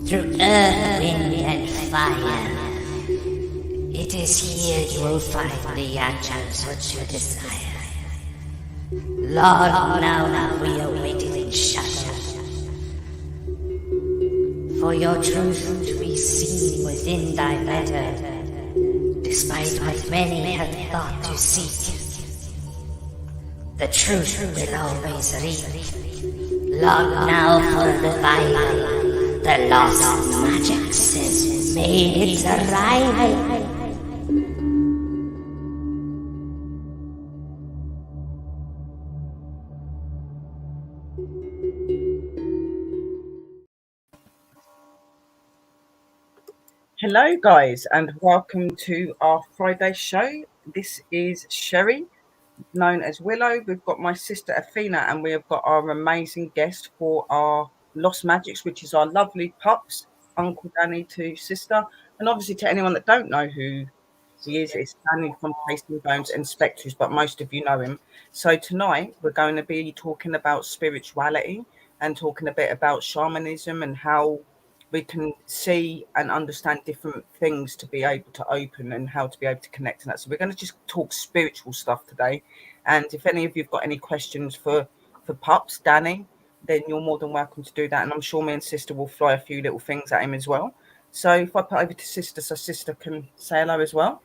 through earth, wind, and fire. It is here you will find the answers which you desire. Long now we awaited in shadow, for your truth to be seen within thy letter, despite what many have thought to seek. The truth will always read. Long now for the Bible, the lost magic says made its arrival. Hello guys, and welcome to our Friday show. This is Sherry, known as Willow. We've got my sister Aphina, and we have got our amazing guest for our Lost Magics, which is our lovely pups, Uncle Danny to sister. And obviously to anyone that don't know who he is, it's Danny from Tasting Bones and Spectres, but most of you know him. So tonight we're going to be talking about spirituality and talking a bit about shamanism and how we can see and understand different things to be able to open and how to be able to connect and that. So we're going to just talk spiritual stuff today. And if any of you've got any questions for Pups, Danny, then you're more than welcome to do that. And I'm sure me and sister will fly a few little things at him as well. So if I put over to sister so sister can say hello as well.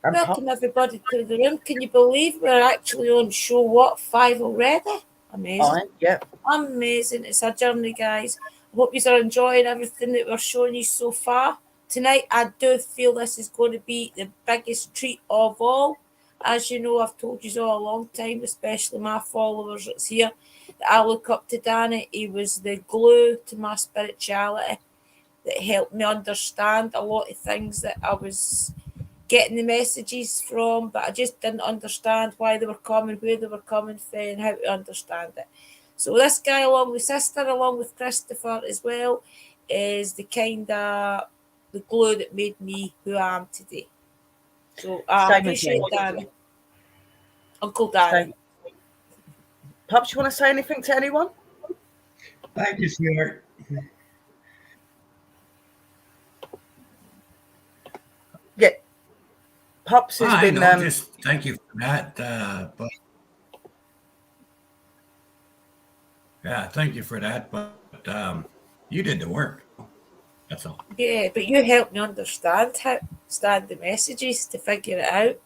And welcome everybody to the room. Can you believe we're actually on show 5 already? Amazing. Right, yeah. Amazing. It's a journey, guys. I hope you are enjoying everything that we're showing you so far. Tonight, I do feel this is going to be the biggest treat of all. As you know, I've told you all a long time, especially my followers that's here, that I look up to Danny. He was the glue to my spirituality that helped me understand a lot of things that I was getting the messages from, but I just didn't understand why they were coming, where they were coming from, and how to understand it. So this guy, along with sister, along with Christopher as well, is the kind of the glue that made me who I am today. So I appreciate Danny. Uncle Danny. Pups, you want to say anything to anyone? Thank you, sweetheart. Yeah. Pups has been... just thank you for that. But yeah, thank you for that. But you did the work. That's all. Yeah, but you helped me understand the messages to figure it out.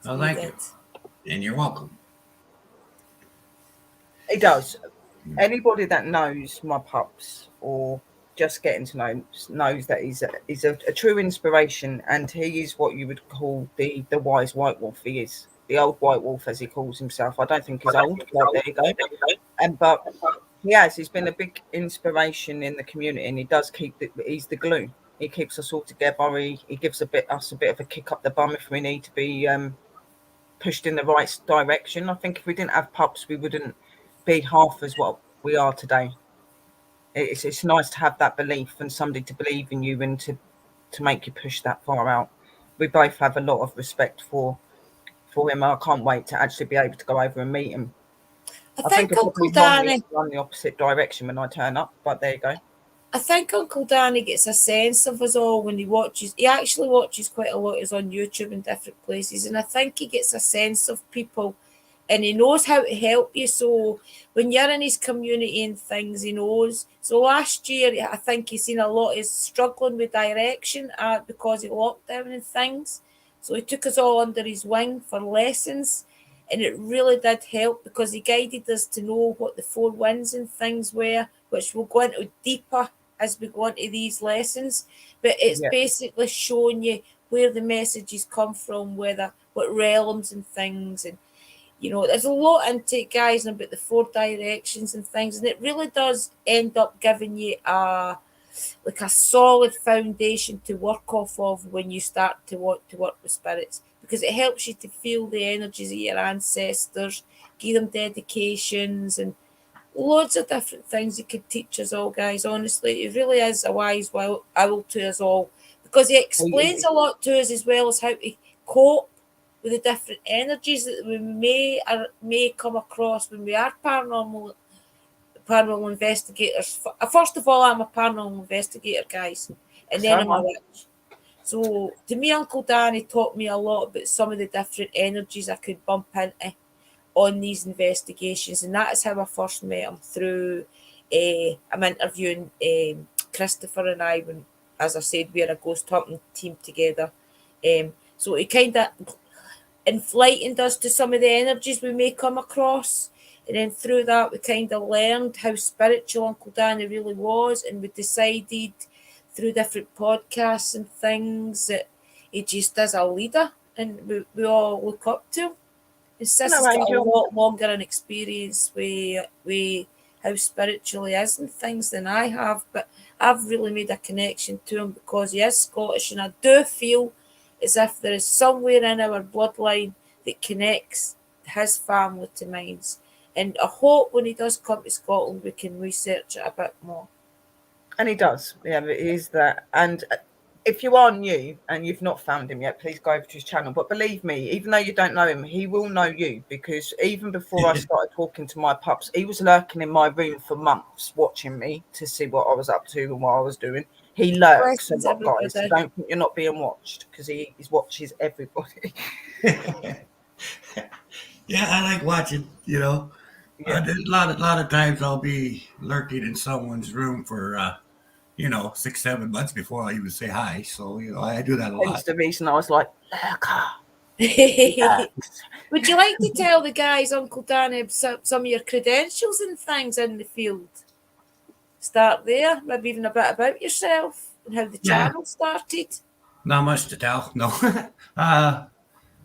Well, thank you. And you're welcome. It does. Anybody that knows my pups or just getting to know knows that he's a true inspiration, and he is what you would call the wise white wolf. He is the old white wolf, as he calls himself. I don't think he's old, but there you go. But he's been a big inspiration in the community, and he does he's the glue. He keeps us all together. He gives us a bit of a kick up the bum if we need to be pushed in the right direction. I think if we didn't have pups, we wouldn't be half as what we are today. It's nice to have that belief and somebody to believe in you and to make you push that far out. We both have a lot of respect for him. I can't wait to actually be able to go over and meet him. I think Uncle Danny run the opposite direction when I turn up, but there you go. I think Uncle Danny gets a sense of us all when he watches. He actually watches quite a lot. He's on YouTube in different places, and I think he gets a sense of people, and he knows how to help you. So when you're in his community and things, he knows. So last year, I think he's seen a lot of struggling with direction because of lockdown and things. So he took us all under his wing for lessons, and it really did help because he guided us to know what the 4 winds and things were, which we'll go into deeper as we go into these lessons. But it's basically showing you where the messages come from, what realms and things. And, you know, there's a lot into it, guys, about the 4 directions and things. And it really does end up giving you a solid foundation to work off of when you start to want to work with spirits, because it helps you to feel the energies of your ancestors, give them dedications and loads of different things he could teach us all, guys. Honestly, it really is a wise owl to us all, because he explains a lot to us as well as how to cope with the different energies that we may come across when we are paranormal paranormal investigators. First of all, I'm a paranormal investigator, guys, and then I'm a witch. So to me, Uncle Danny taught me a lot about some of the different energies I could bump into on these investigations, and that is how I first met him, through I'm interviewing Christopher and I, when, as I said, we're a ghost hunting team together. So he kind of enlightened us to some of the energies we may come across, and then through that we kind of learned how spiritual Uncle Danny really was, and we decided through different podcasts and things that he just is a leader, and we all look up to him. His sister's got a lot longer an experience with how spiritual he is and things than I have, but I've really made a connection to him because he is Scottish, and I do feel as if there is somewhere in our bloodline that connects his family to mine. And I hope when he does come to Scotland, we can research it a bit more. And he does. Yeah, it is that. And if you are new and you've not found him yet, please go over to his channel. But believe me, even though you don't know him, he will know you, because even before I started talking to my pups, he was lurking in my room for months, watching me to see what I was up to and what I was doing. He lurks a lot, guys. So don't think you're not being watched, because he watches everybody. Yeah, I like watching, you know. Yeah. A lot of times I'll be lurking in someone's room for 6-7 months before I even say hi. So I do that a lot. That's the reason I was like, lurker. Would you like to tell the guys, Uncle Danny, some of your credentials and things in the field? Start there, maybe even a bit about yourself and how the channel started. Not much to tell, no.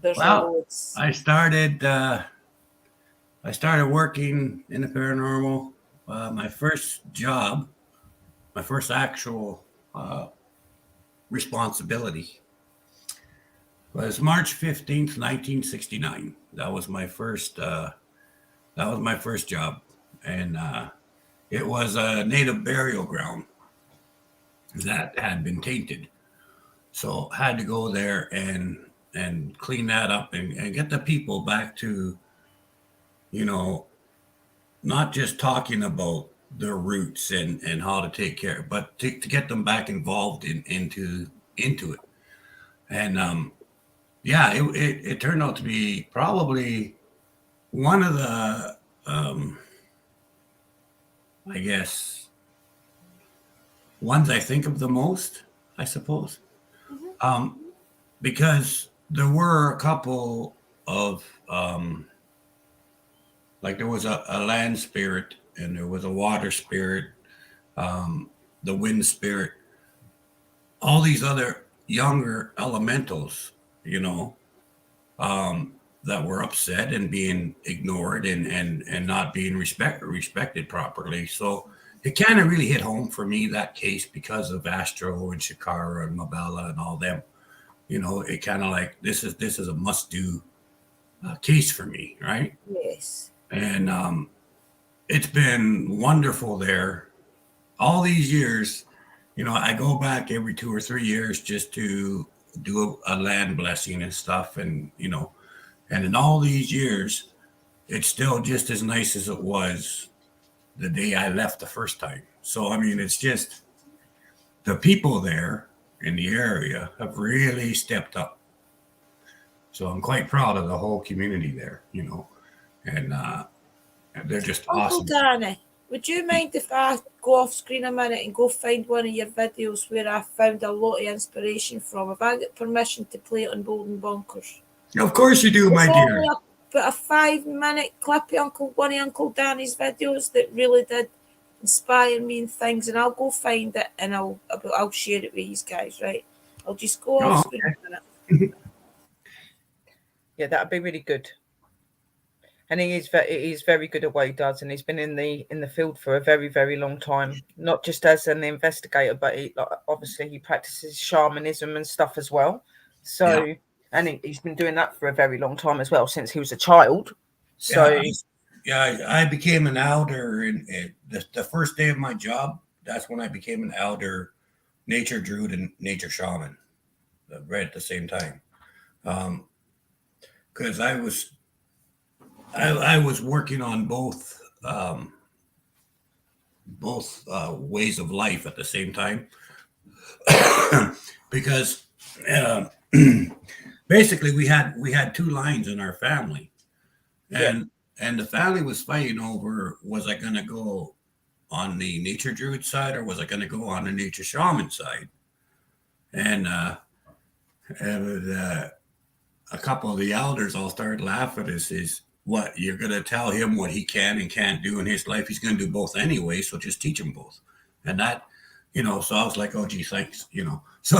There's loads. I started working in the paranormal. My first job, my first actual responsibility was March 15th, 1969. That was my first job, and it was a native burial ground that had been tainted. So had to go there and clean that up and get the people back to, not just talking about their roots and how to take care, but to get them back involved into it. And it turned out to be probably one of the I guess ones I think of the most, I suppose. Because there were a couple of there was a land spirit, and there was a water spirit, the wind spirit, all these other younger elementals, that were upset and being ignored and not being respected properly. So it kind of really hit home for me, that case, because of Astro and Shakara and Mabella and all them. It kind of like, this is a must-do case for me, right? Yes. And it's been wonderful there all these years. I go back every 2 or 3 years just to do a land blessing and stuff. And, and in all these years, it's still just as nice as it was the day I left the first time. So, I mean, it's just the people there in the area have really stepped up. So I'm quite proud of the whole community there, and they're just awesome. Uncle Danny, would you mind if I go off screen a minute and go find one of your videos where I found a lot of inspiration from? Have I got permission to play it on Bald and Bonkers? Of course you do, my dear. But a 5-minute clip of one of Uncle Danny's videos that really did inspire me and things, and I'll go find it and I'll share it with you guys, right? I'll just go off screen a minute. Yeah, that'd be really good. And he is very good at what he does, and he's been in the field for a very, very long time. Not just as an investigator, but obviously he practices shamanism and stuff as well. So, and he's been doing that for a very long time as well, since he was a child. So, I became an elder, and the first day of my job, that's when I became an elder, nature druid and nature shaman, right at the same time. Because I was working on both ways of life at the same time. Because uh, basically we had two lines in our family, and the family was fighting over, was I going to go on the nature druid side or was I going to go on the nature shaman side? And a couple of the elders all started laughing. Is what you're going to tell him what he can and can't do in his life? He's going to do both anyway, so just teach him both. And that, so I was like, oh gee, thanks, So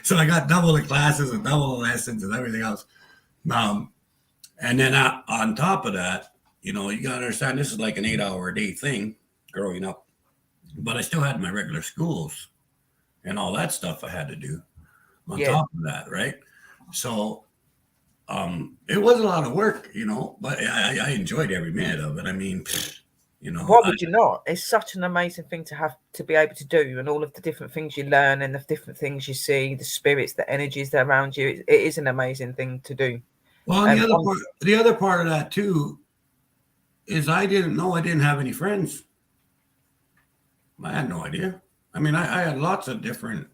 so I got double the classes and double the lessons and everything else. And then on top of that, you got to understand this is like an 8-hour a day thing growing up, but I still had my regular schools and all that stuff I had to do on top of that, right? So it was a lot of work, but I enjoyed every minute of it. I mean, why would you not? It's such an amazing thing to have to be able to do, and all of the different things you learn and the different things you see, the spirits, the energies that are around you. It is an amazing thing to do. Well, the other part of that too is I didn't know I didn't have any friends. I had no idea. I mean, I had lots of different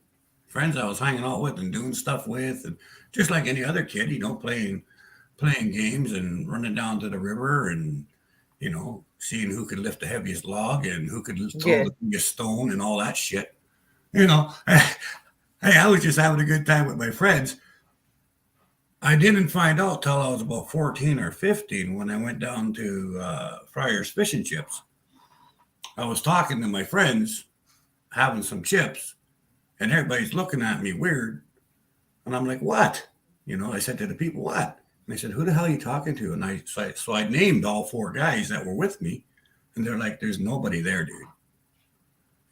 friends I was hanging out with and doing stuff with, and just like any other kid, playing games and running down to the river and seeing who could lift the heaviest log and who could throw the biggest stone and all that shit. Hey, I was just having a good time with my friends. I didn't find out till I was about 14 or 15 when I went down to Friar's Fish and Chips. I was talking to my friends, having some chips, and everybody's looking at me weird. And I'm like, what? I said to the people, what? And they said, who the hell are you talking to? And so I named all 4 guys that were with me. And they're like, there's nobody there, dude.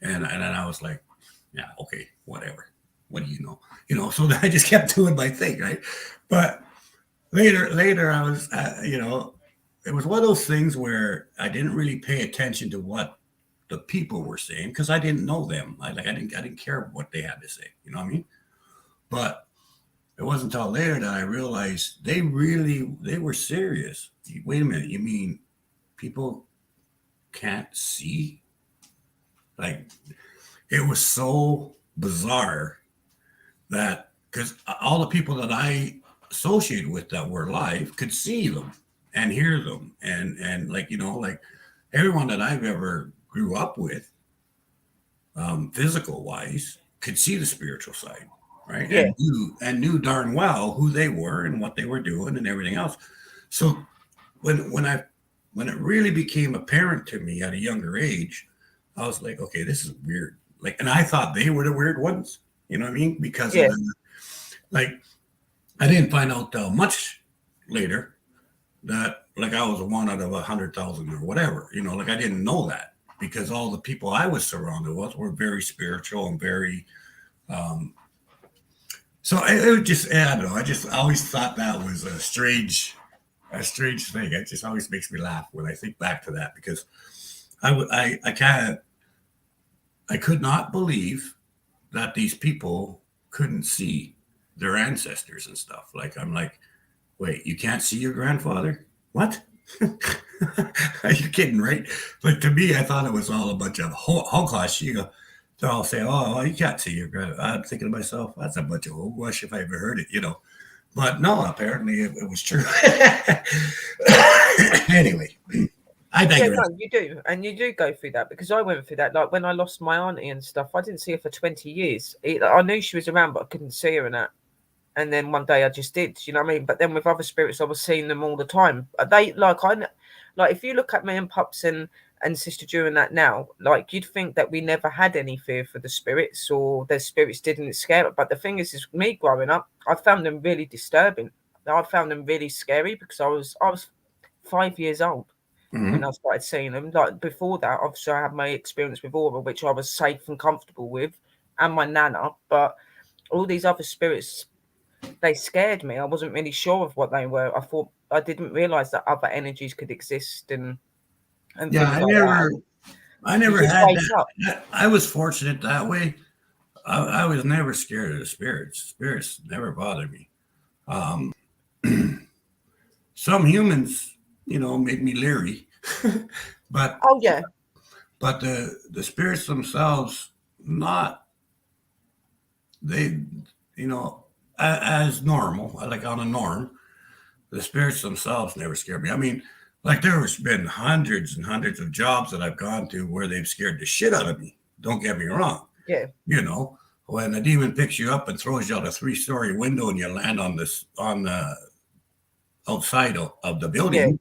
And then I was like, yeah, okay, whatever. What do you know? So I just kept doing my thing, right? But later I was, it was one of those things where I didn't really pay attention to what the people were saying because I didn't know them. I didn't care what they had to say. You know what I mean? But it wasn't until later that I realized they were serious. Wait a minute, you mean people can't see? Like, it was so bizarre that because all the people that I associated with that were alive could see them and hear them and like everyone that I've ever grew up with, physical wise, could see the spiritual side, right? Yeah. And knew darn well who they were and what they were doing and everything else. So when it really became apparent to me at a younger age, I was like, okay, this is weird. Like, and I thought they were the weird ones, you know what I mean? Because of I didn't find out till much later that like I was one out of 100,000 or whatever, I didn't know that because all the people I was surrounded with were very spiritual and very, so it was just, I don't know. I just always thought that was a strange thing. It just always makes me laugh when I think back to that because I could not believe that these people couldn't see their ancestors and stuff. Like, I'm like, wait, you can't see your grandfather? What? Are you kidding, right? Like, to me, I thought it was all a bunch of hogwash. They're all saying, oh, you can't see your grandfather. I'm thinking to myself, that's a bunch of hogwash if I ever heard it, But no, apparently it was true. Anyway, I digress. Yeah, no, you do. And you do go through that because I went through that. Like when I lost my auntie and stuff, I didn't see her for 20 years. I knew she was around, but I couldn't see her and that. And then one day I just did, you know what I mean? But then with other spirits, I was seeing them all the time. They if you look at me and Pups and Sister Drew and that now, like you'd think that we never had any fear for the spirits or the spirits didn't scare us. But the thing is me growing up, I found them really disturbing. I found them really scary because I was 5 years old. When I started seeing them. Like before that, obviously I had my experience with Aura, which I was safe and comfortable with, and my Nana. But all these other spirits, they scared me. I wasn't really sure of what they were. I didn't realize that other energies could exist and yeah, I never had that. I was fortunate that way. I was never scared of the spirits. Spirits never bothered me. Some humans, made me leery. But but the spirits themselves, not they, you know, as normal, like on a norm, the spirits themselves never scared me. I mean, like there's been hundreds and hundreds of jobs that I've gone to where they've scared the shit out of me. Don't get me wrong. Yeah. You know, when a demon picks you up and throws you out a 3-story window and you land on the outside of the building,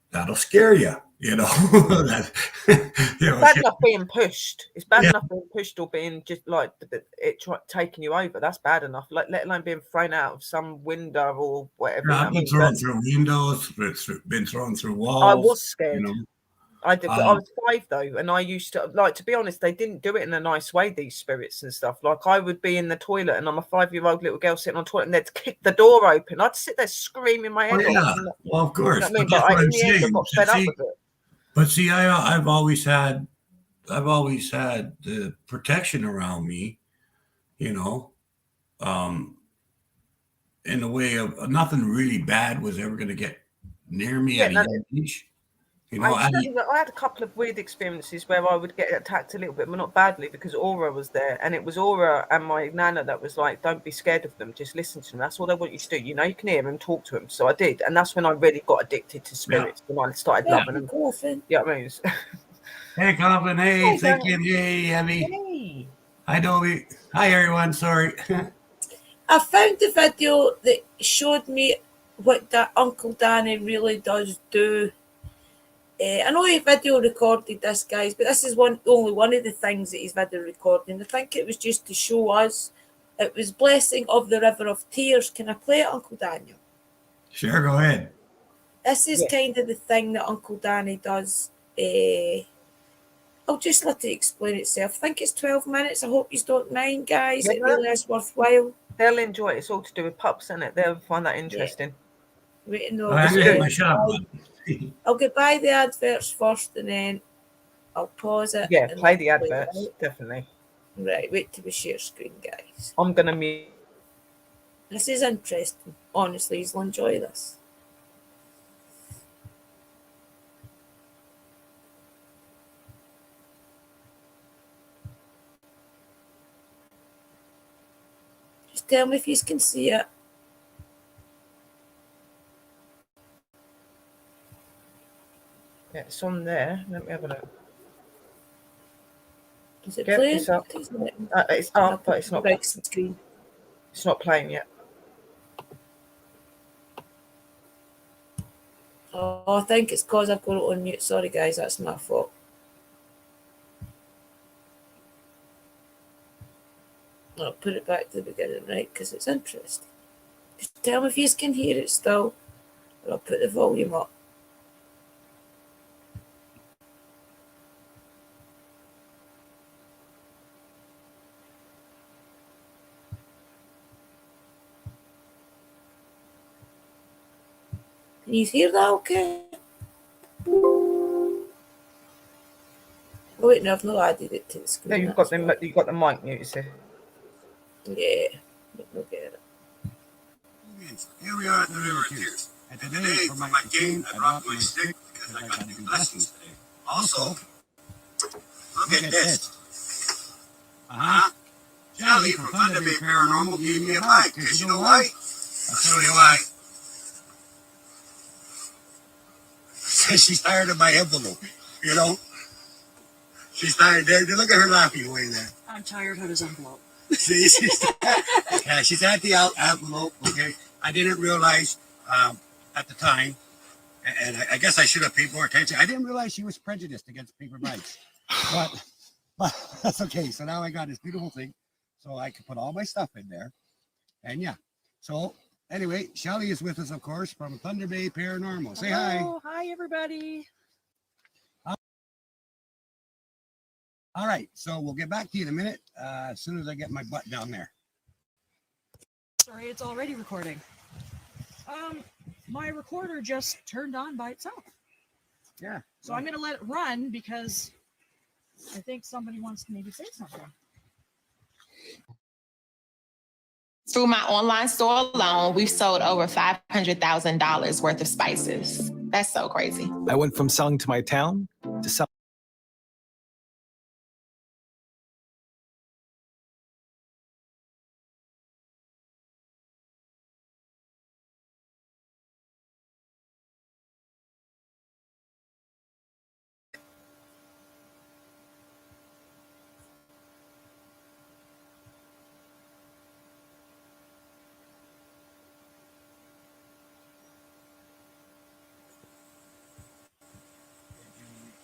that'll scare you. You know, bad enough being pushed. It's bad enough being pushed or being just like taking you over. That's bad enough. Like, let alone being thrown out of some window or whatever. I've been thrown through windows, been thrown through walls. I was scared. You know? I did. I was 5 though, and I used to like. To be honest, they didn't do it in a nice way. These spirits and stuff. Like I would be in the toilet, and I'm a 5-year-old little girl sitting on the toilet, and they'd kick the door open. I'd sit there screaming my head off. Well, of course. You know what I mean? But in the end, I got fed up with it. But see, I've always had the protection around me, you know, in the way of nothing really bad was ever going to get near me at a young age. You know, I had a couple of weird experiences where I would get attacked a little bit, but not badly, because Aura was there, and it was Aura and my nana that was like, "Don't be scared of them, just listen to them. That's all they want you to do. You know, you can hear them, talk to them." So I did, and that's when I really got addicted to spirits, when I started loving them. Coffin. Yeah, I mean, hey, Coffin. Hey, thinking. Hey, Abby. Hey. Hi, Dobie. Hi, everyone. Sorry. I found the video that showed me what that Uncle Danny really does do. I know he video recorded this, guys, but this is only one of the things that he's video recording. I think it was just to show us. It was Blessing of the River of Tears. Can I play it, Uncle Daniel? Sure, go ahead. This is kind of the thing that Uncle Danny does. I'll just let it explain itself. I think it's 12 minutes. I hope you don't mind, guys. It really is worthwhile. They'll enjoy it. It's all to do with pups, isn't it? They'll find that interesting. Wait, no, I'm going to hit my shot. I'll get by the adverts first and then I'll pause it. Yeah, play the adverts, definitely. Right, wait till we share screen, guys. I'm going to mute. This is interesting. Honestly, you'll enjoy this. Just tell me if you can see it. Yeah, it's on there. Let me have a look. Is it playing? It's up. It's up, but it's not. Screen. It's not playing yet. Oh, I think it's because I've got it on mute. Sorry, guys, that's my fault. I'll put it back to the beginning, right? Because it's interesting. Just tell me if you can hear it still. Or I'll put the volume up. Can you hear that okay? Oh, wait, no, I've not added it to the screen. No, you've got the mic muted, see? Yeah, we'll get it. Here we are at the River Tears. And today, for my game, I dropped my stick because I got to do lessons today. Also, look at this. Jelly from Thunder Bay Paranormal gave me a bite. Because you know why? I'll show you why. She's tired of my envelope, you know? She's tired. Look at her laughing away there. I'm tired of his envelope. See, she's at the envelope, okay? I didn't realize at the time, and I guess I should have paid more attention. I didn't realize she was prejudiced against paper bites. But that's okay. So now I got this beautiful thing, so I can put all my stuff in there. And yeah, so anyway, Shelly is with us, of course, from Thunder Bay Paranormal. Say hi. Oh, hi, everybody. All right, so we'll get back to you in a minute as soon as I get my butt down there. Sorry, it's already recording. My recorder just turned on by itself. Yeah. So I'm going to let it run because I think somebody wants to maybe say something. Through my online store alone, we've sold over $500,000 worth of spices. That's so crazy. I went from selling to my town to selling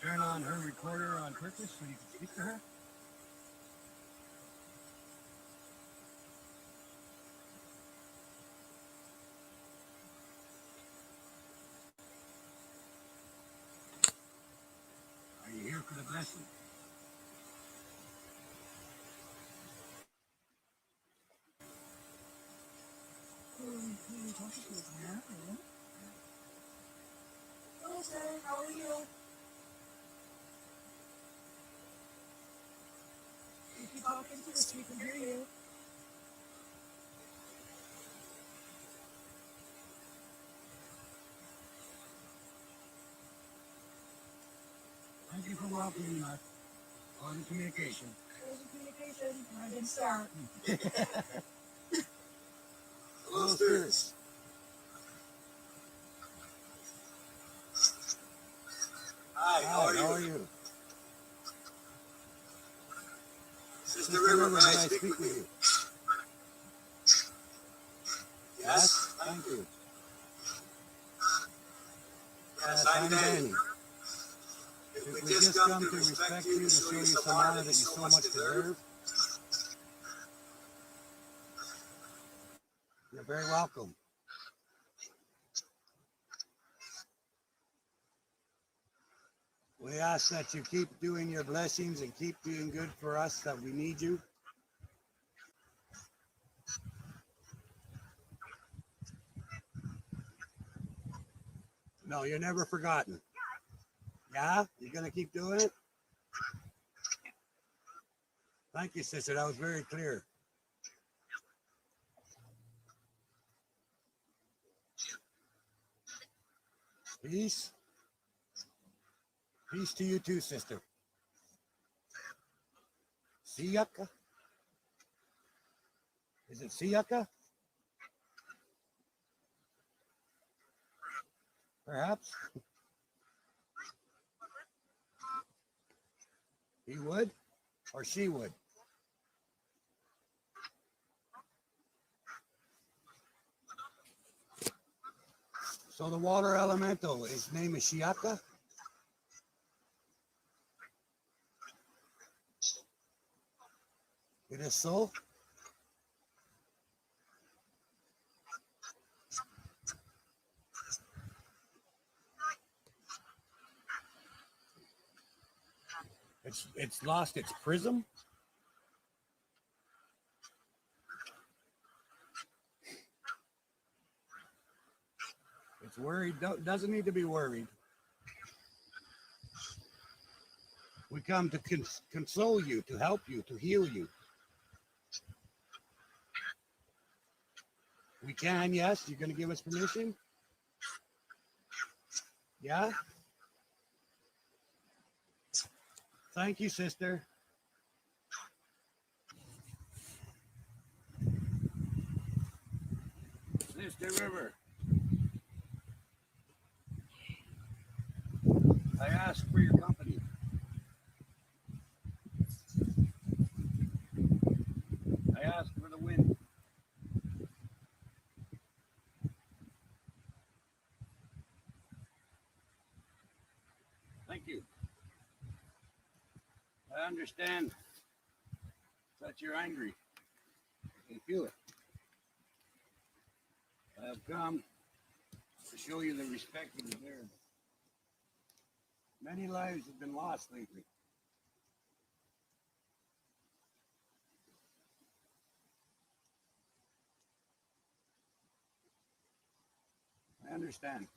turn on her recorder on purpose so you can speak to her? Are you here for the blessing? Hello, sir. How are you? If you talk into this, we can hear you. Thank you for welcoming us on communication. There's a communication. I didn't start. Hello, spirits. Hi, how are you? Sister River, may I speak with you? Yes, thank you. Yes, I'm Danny. If we just come to respect you, to show you some honor that you so much deserve, you're very welcome. We ask that you keep doing your blessings and keep doing good for us, that we need you. No, you're never forgotten. Yeah? You're going to keep doing it? Thank you, sister. That was very clear. Peace. Peace to you too, sister. Siyaka? Is it Siyaka? Perhaps. He would or she would? So the water elemental, his name is Shiaka? It is so? It's lost its prism? It's worried, doesn't need to be worried. We come to console you, to help you, to heal you. We can, yes. You're going to give us permission? Yeah? Thank you, sister. Sister River, I ask for your company. I ask for the wind. Thank you. I understand that you're angry. I can feel it. I have come to show you the respect you deserve. Many lives have been lost lately. I understand.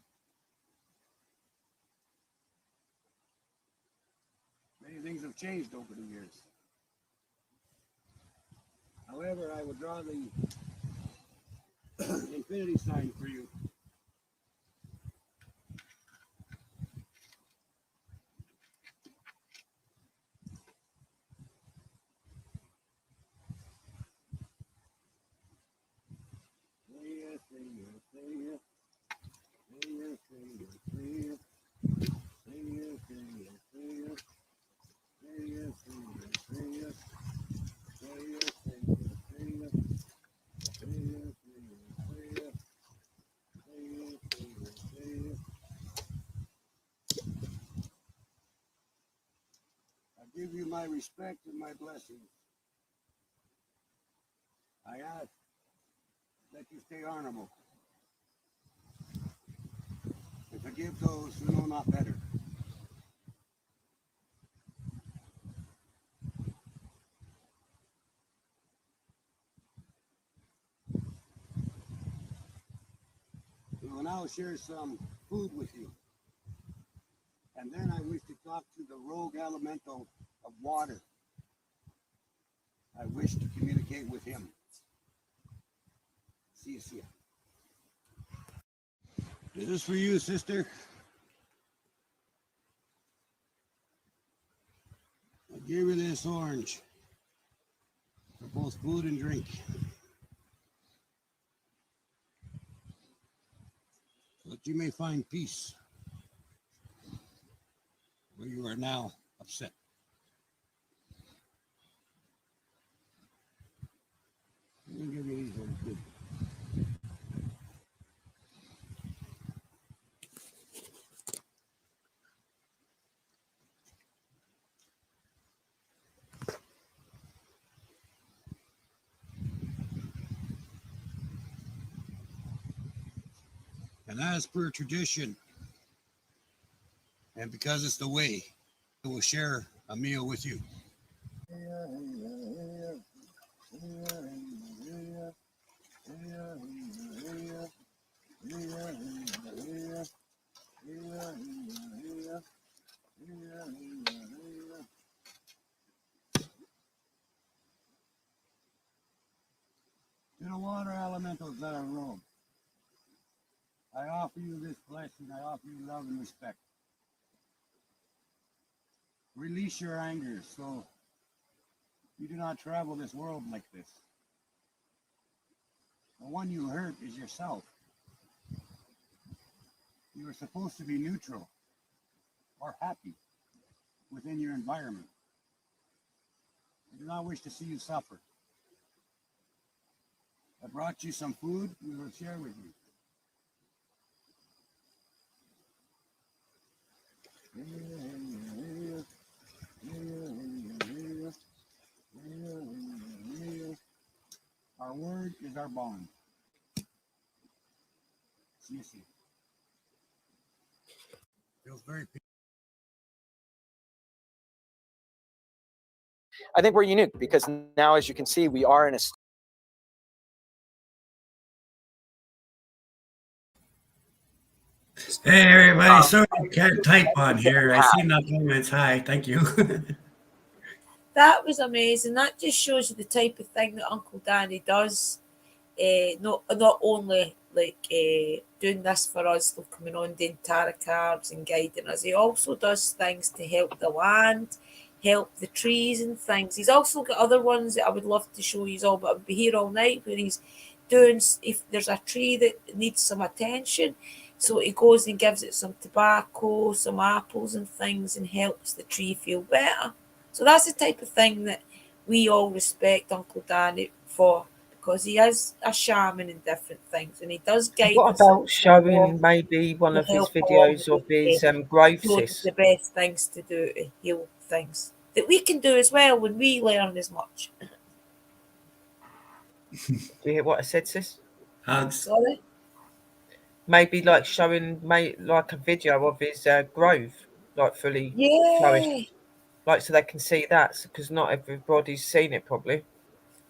Many things have changed over the years. However, I will draw the infinity sign for you. give you my respect and my blessings. I ask that you stay honorable and forgive those who know not better. We will now share some food with you. And then I wish to talk to the rogue elemental of water. I wish to communicate with him. See ya. This is for you, sister. I gave her this orange for both food and drink. So that you may find peace where you are now upset. Let me give you these ones too. And as per tradition, and because it's the way, I will share a meal with you. To the water elementals that are rogue, I offer you this blessing. I offer you love and respect. Release your anger so you do not travel this world like this. The one you hurt is yourself. You are supposed to be neutral or happy within your environment. I do not wish to see you suffer. I brought you some food we will share with you. Our word is our bond. See you soon. Feels very peaceful. I think we're unique because now, as you can see, we are in a Hey, everybody. Sorry I can't type on here. I see no comments. Hi. Thank you. That was amazing. That just shows you the type of thing that Uncle Danny does. Not only doing this for us, coming on doing tarot cards and guiding us. He also does things to help the land, help the trees and things. He's also got other ones that I would love to show you all, but I'll be here all night where he's doing, if there's a tree that needs some attention, so he goes and gives it some tobacco, some apples and things, and helps the tree feel better. So that's the type of thing that we all respect Uncle Danny for, because he is a shaman in different things, and he does guide What us. about showing maybe one of his videos of his grove sis? The best things to do to heal things that we can do as well when we learn as much. Do you hear what I said, sis? Hugs. Sorry? Maybe like showing like a video of his grove, like fully flourished, Yeah. like so they can see that, because not everybody's seen it probably.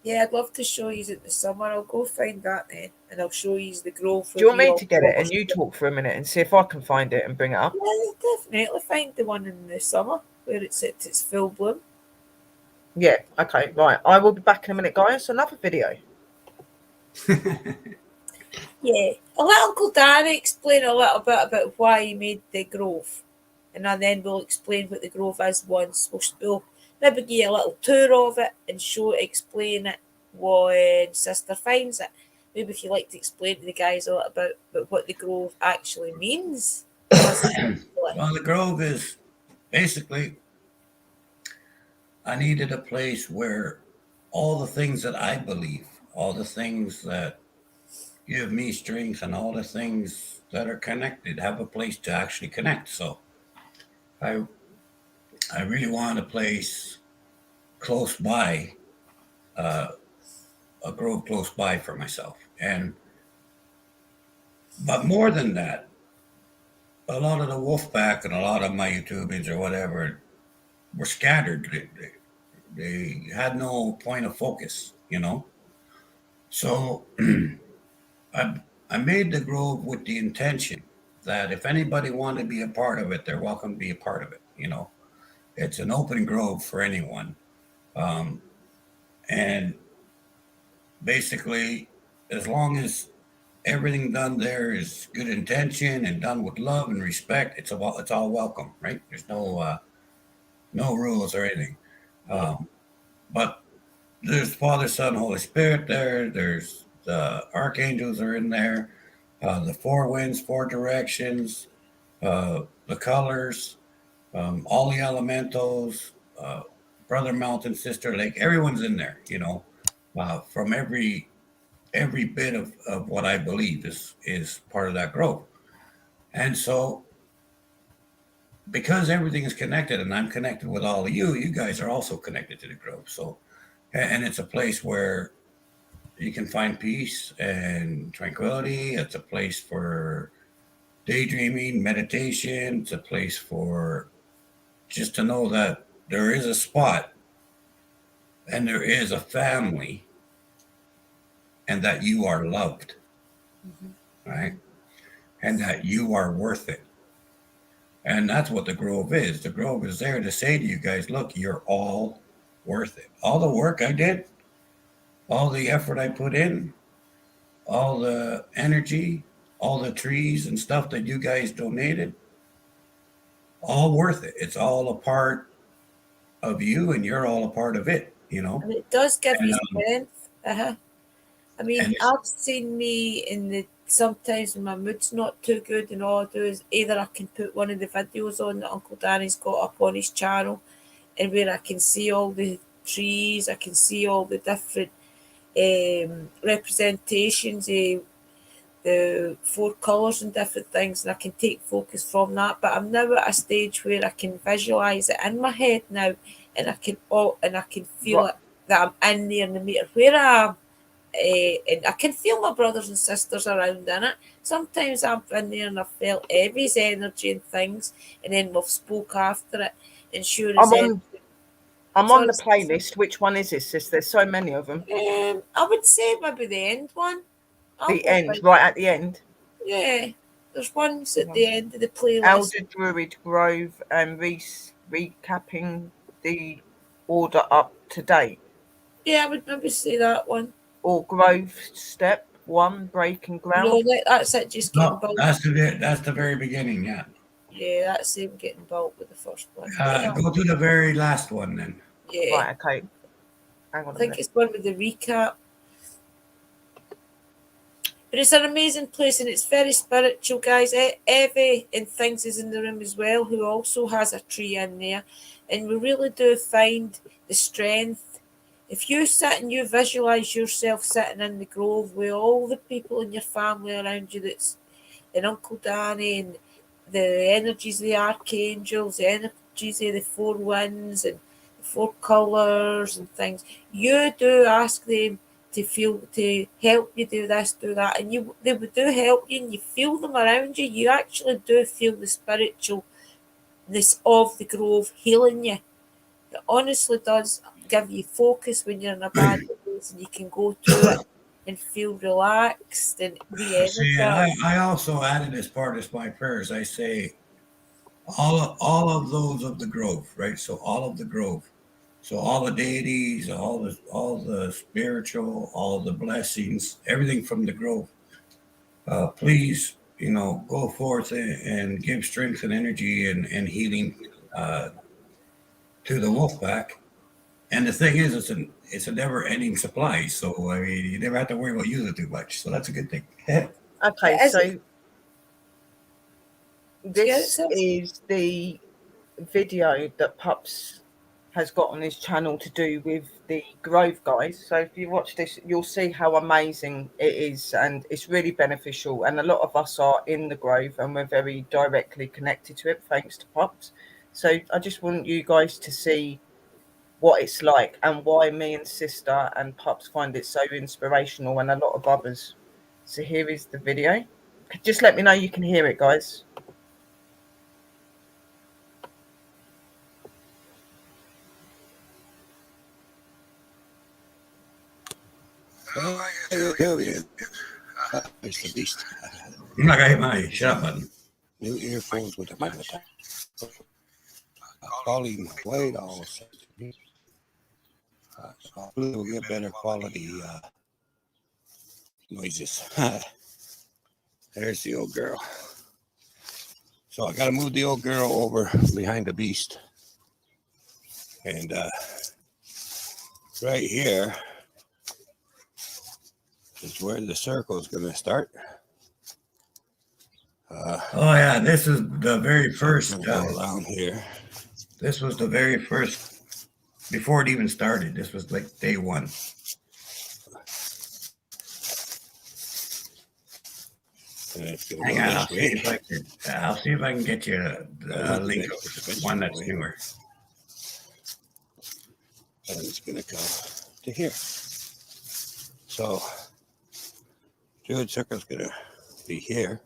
Yeah, I'd love to show you it this summer. I'll go find that then, and I'll show you the growth. Do you want me to get it and you talk for a minute and see if I can find it and bring it up? Yeah, definitely find the one in the summer where it's at its full bloom. Yeah, okay, right. I will be back in a minute, guys. Another video. Yeah, I'll let Uncle Danny explain a little bit about why he made the grove, and then we'll explain what the grove is once. We'll maybe give you a little tour of it and explain it when Sister finds it. Maybe if you like to explain to the guys a little bit about what the grove actually means. Well, the grove is basically, I needed a place where all the things that I believe, all the things that give me strength, and all the things that are connected have a place to actually connect. So I I really wanted a place close by, a grove close by for myself. But more than that, a lot of the wolf pack and a lot of my YouTubers or whatever were scattered. They had no point of focus, you know. So I I made the grove with the intention that if anybody wanted to be a part of it, they're welcome to be a part of it. You know, it's an open grove for anyone, and basically, as long as everything done there is good intention and done with love and respect, it's all welcome, right? There's no rules or anything. Um, but there's Father, Son, Holy Spirit there. There's the archangels are in there. The four winds, four directions, the colors, all the elementals, brother mountain, sister lake. Everyone's in there. You know, from every bit of what I believe is part of that growth. And so because everything is connected and I'm connected with all of you guys are also connected to the grove. So and it's a place where you can find peace and tranquility. It's a place for daydreaming, meditation. It's a place for just to know that there is a spot and there is a family and that you are loved, right? And that you are worth it. And that's what the Grove is. The Grove is there to say to you guys, look, you're all worth it. All the work I did, all the effort I put in, all the energy, all the trees and stuff that you guys donated, all worth it. It's all a part of you and you're all a part of it, you know? And it does give And, you strength. I mean, I've seen me in the sometimes when my mood's not too good, and all I do is either I can put one of the videos on that Uncle Danny's got up on his channel, and where I can see all the trees, I can see all the different representations of the four colours and different things, and I can take focus from that. But I'm now at a stage where I can visualise it in my head now, and I can feel it that I'm in there, no matter where I am. And I can feel my brothers and sisters around in it. Sometimes I've been there and I've felt Evie's energy and things, and then we've spoke after it. And sure as I'm on the playlist. Which one is this? There's so many of them. I would say maybe the end one. The end, right at the end. Yeah, there's ones at the end of the playlist. Elder Druid Grove and Reese recapping the order up to date. Yeah, I would maybe say that one. Or Grove Step 1, Breaking Ground. No, that's it, just getting built. That's the very beginning, yeah. Yeah, that's him getting built with the first one. Go to the very last one then. Yeah. Right, okay. Hang on I think it's one with the recap. But it's an amazing place and it's very spiritual, guys. Evie and Things is in the room as well, who also has a tree in there. And we really do find the strength. If you sit and you visualise yourself sitting in the grove with all the people in your family around you, and Uncle Danny and the energies of the archangels, the energies of the four winds and the four colours and things, you do ask them to help you do this, do that, and they would do help you, and you feel them around you. You actually do feel the spiritualness of the grove healing you. It honestly does give you focus when you're in a bad place, and you can go to it and feel relaxed and re-energized. I also added as part of my prayers, I say all of those of the grove, right? So all of the grove. So all the deities, all the spiritual, all the blessings, everything from the grove. Please, go forth and give strength and energy and healing to the wolf pack. And the thing is, it's a never-ending supply. So I mean, you never have to worry about using it too much. So that's a good thing. Okay, so this is the video that Pups has got on his channel to do with the Grove guys. So if you watch this, you'll see how amazing it is, and it's really beneficial. And a lot of us are in the Grove, and we're very directly connected to it, thanks to Pups. So I just want you guys to see what it's like and why me and sister and Pups find it so inspirational, and a lot of others. So here is the video. Just let me know you can hear it, guys. It's the beast. I'm not gonna hit my shut up button. New earphones with a microphone. Calling Wade all so hopefully we'll get better quality noises. There's the old girl. So I gotta move the old girl over behind the beast. And right here is where the circle is gonna start. Oh yeah, this is the very first. Around here. This was the very first, before it even started. This was like day one. Hang on, I'll see if I can get you a link to one that's newer. And it's gonna come to here. So Druid Circle's gonna be here.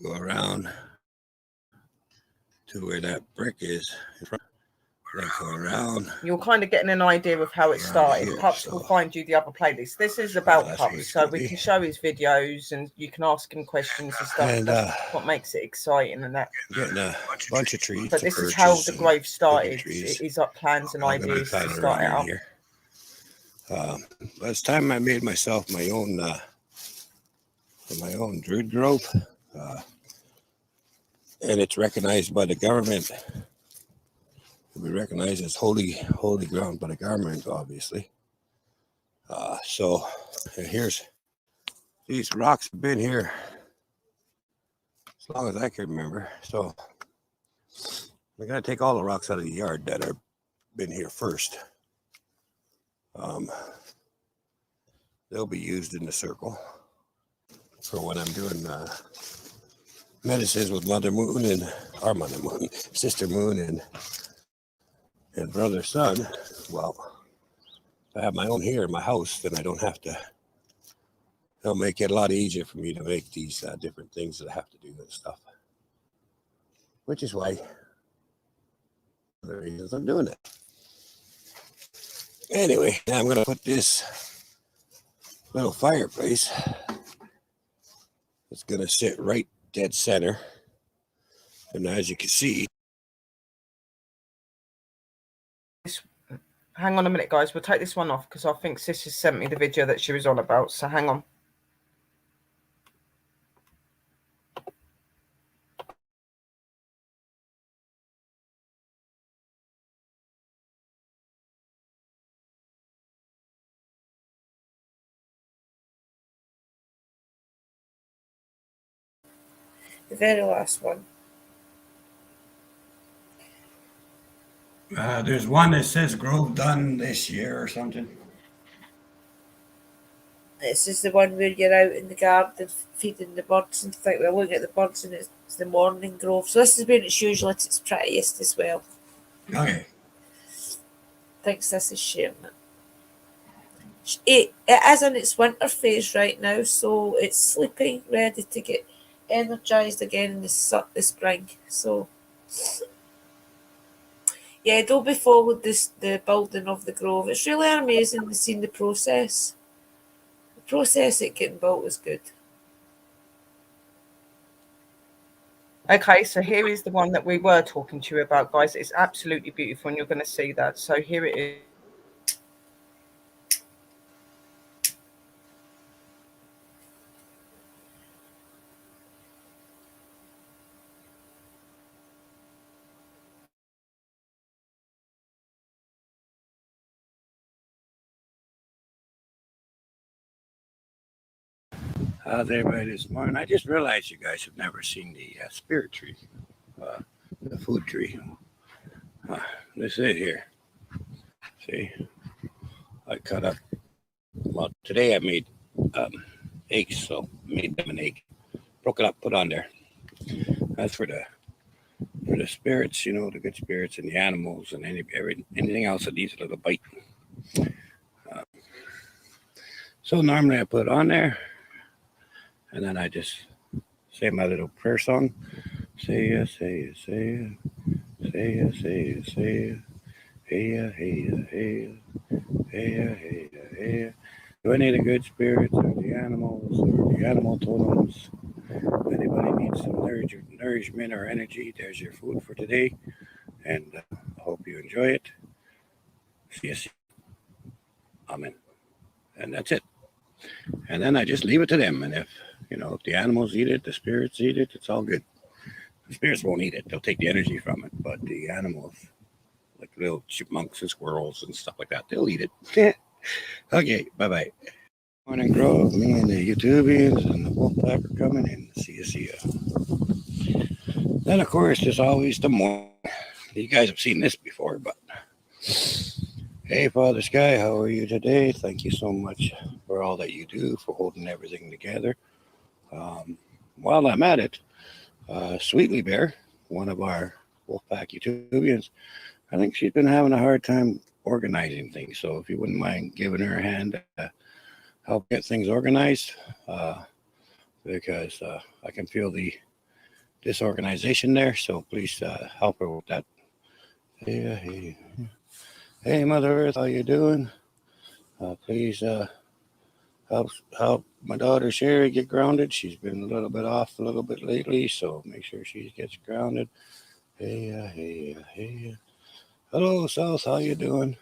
Go around to where that brick is. Go around. You're kind of getting an idea of how it started. Here, Pups so- will find you the other playlist. This is about that's Pups, what it's so gonna we be. can show his videos and you can ask him questions and stuff. And, That's what makes it exciting and that. Getting a bunch of trees. But to this is how purchase the and grove started. trees. It is up plans and All gonna be ideas to planted start it around up. here. Last time I made myself my own druid grove, and it's recognized by the government. It'll be recognized as holy ground by the government, obviously. So here's these rocks have been here as long as I can remember. So we're gonna take all the rocks out of the yard that have been here first. They'll be used in the circle for when I'm doing medicines with Mother Moon and our Mother Moon, Sister Moon, and Brother Sun. Well, if I have my own here in my house, then I don't have to. It'll make it a lot easier for me to make these different things that I have to do and stuff. Which is why the reasons I'm doing it. Anyway, now I'm going to put this little fireplace. It's going to sit right dead center. And as you can see, Hang on a minute, guys. We'll take this one off because I think Sis has sent me the video that she was on about. So hang on. The very last one. There's one that says grove done this year or something. This is the one where you're out in the garden feeding the birds and think we're looking at the birds and it's the morning grove. So this is where it's usually at its prettiest as well. Okay. Thinks this is sharing it. It is in its winter phase right now, so it's sleeping, ready to get energized again in the spring. So yeah, don't be followed the building of the grove. It's really amazing to see the process. The process it getting built is good. Okay, so here is the one that we were talking to you about, guys. It's absolutely beautiful and you're going to see that. So here it is. how's everybody this morning? I just realized you guys have never seen the spirit tree, the food tree. This is it here. See, I cut up. Well, today I made eggs, so made them an egg. Broke it up, put on there. That's for the the spirits, you know, the good spirits and the animals and anything else that needs a little bite. So normally I put it on there, and then I just say my little prayer song. Say ya, say ya, say ya, say ya, say ya, say ya, hey ya, hey ya, hey ya, hey ya, hey ya, hey ya. Do any of the good spirits or the animals or the animal totems, if anybody needs some nourishment or energy, there's your food for today. And I hope you enjoy it. See you soon. Amen. And that's it. And then I just leave it to them. And if the animals eat it, the spirits eat it, it's all good. The spirits won't eat it. They'll take the energy from it. But the animals, like little chipmunks and squirrels and stuff like that, they'll eat it. Okay, bye-bye. Morning, Grove. Me and the YouTubians and the Wolfpack are coming in. See ya. Then, of course, there's always the morning. You guys have seen this before, but hey, Father Sky, how are you today? Thank you so much for all that you do, for holding everything together. While I'm at it, Sweetly Bear, one of our Wolfpack YouTubians, I think she's been having a hard time organizing things. So if you wouldn't mind giving her a hand, help get things organized, because I can feel the disorganization there. So please help her with that. Hey, Mother Earth, how you doing? Please help my daughter Sherry get grounded. She's been a little bit off a little bit lately, so make sure she gets grounded. Hey. Hello, South, how you doing?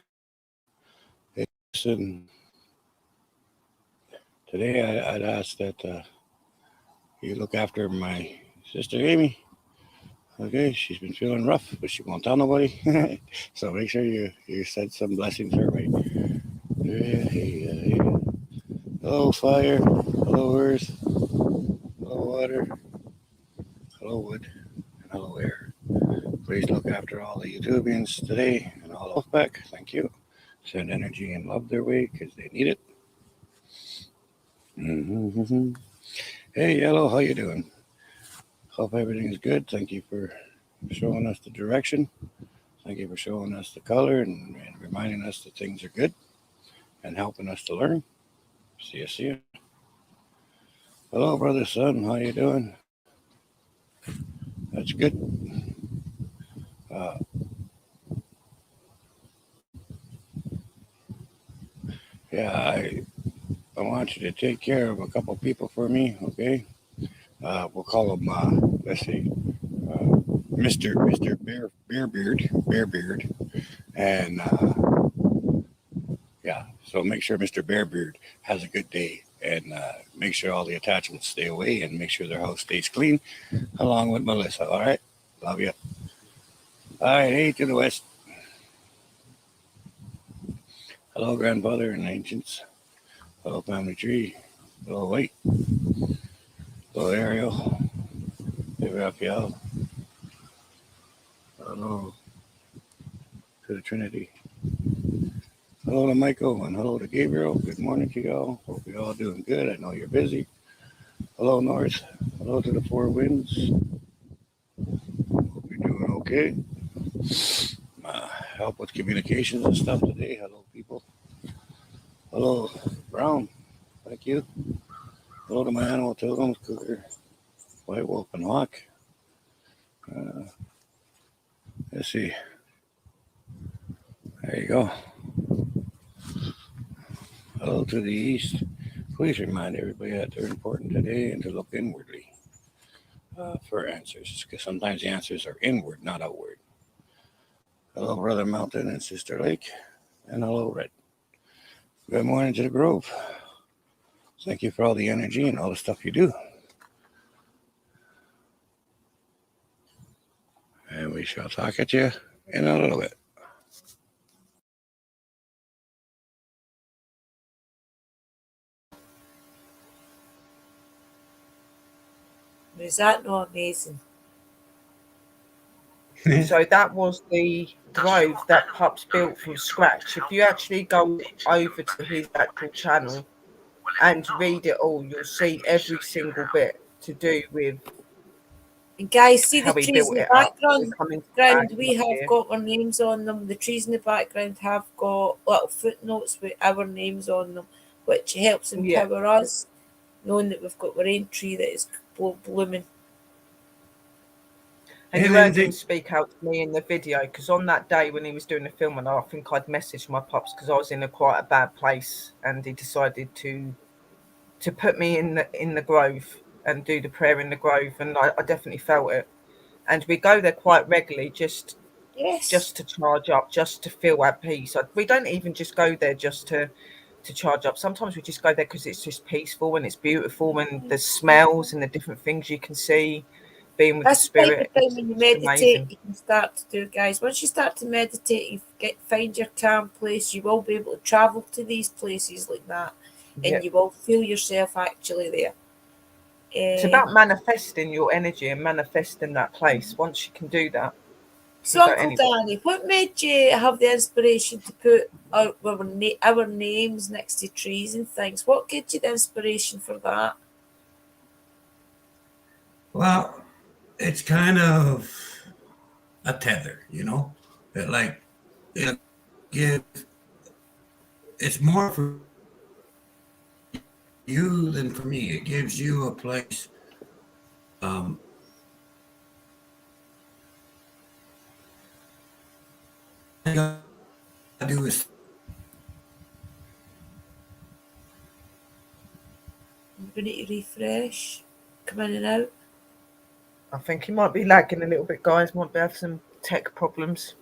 Hey, listen, today I'd ask that you look after my sister Amy. Okay, she's been feeling rough, but she won't tell nobody. So make sure you send some blessings her way. Hey. Hello, fire. Hello, earth. Hello, water. Hello, wood. And hello, air. Please look after all the YouTubians today and all of back. Thank you. Send energy and love their way because they need it. Mm-hmm. Hey, Yellow, how you doing? Hope everything is good. Thank you for showing us the direction. Thank you for showing us the color and reminding us that things are good and helping us to learn. See you. Hello, brother, son. How you doing? That's good. I want you to take care of a couple people for me, okay? We'll call him, let's see, Mr. Bearbeard. And so make sure Mr. Bearbeard has a good day and make sure all the attachments stay away and make sure their house stays clean, along with Melissa, all right? Love you. All right, hey to the west. Hello, grandfather and ancients. Hello, family tree. Hello, White. Hello, Ariel. Hey, Raphael. Hello to the Trinity. Hello to Michael and hello to Gabriel. Good morning to y'all. Hope you're all doing good. I know you're busy. Hello, North. Hello to the Four Winds. Hope you're doing okay. Help with communications and stuff today. Hello, people. Hello, Brown. Thank you. Hello to my animal totems, Cougar, White Wolf, and Hawk. Let's see. There you go. Hello to the east. Please remind everybody that they're important today and to look inwardly for answers, because sometimes the answers are inward, not outward. Hello, Brother Mountain and Sister Lake. And hello, Red. Good morning to the Grove. Thank you for all the energy and all the stuff you do. And we shall talk at you in a little bit. Is that not amazing? So that was the grove that Pup's built from scratch. If you actually go over to his actual channel and read it all, you'll see every single bit to do with And guys, see the how he trees built in the it up. background? Come into the back We have here. got our names on them. The trees in the background have got little footnotes with our names on them, which helps Yeah. empower us, knowing that we've got our own tree that is blooming. And Yeah, you man, heard him speak out to me in the video, because on that day when he was doing the film, and I think I'd messaged my pops because I was in quite a bad place, and he decided to put me in the grove and do the prayer in the grove, and I definitely felt it. And we go there quite regularly, just Yes. to charge up, just to feel at peace. We don't even just go there just to charge up. Sometimes we just go there because it's just peaceful and it's beautiful, and the smells and the different things you can see, being with the That's the type spirit. of time when you It's meditate, amazing. you can start to do, guys. Once you start to meditate, find your calm place, you will be able to travel to these places like that, Yeah. and you will feel yourself actually there. It's about manifesting your energy and manifesting that place. Once you can do that, So, you go Uncle anywhere. Danny, what made you have the inspiration to put our names next to trees and things? What gave you the inspiration for that? Well, it's kind of a tether, you know, that like it give. It's more for you than for me. It gives you a place. Um, all you gotta do is We need to refresh, come in and out. I think he might be lagging a little bit, guys. Might be having some tech problems.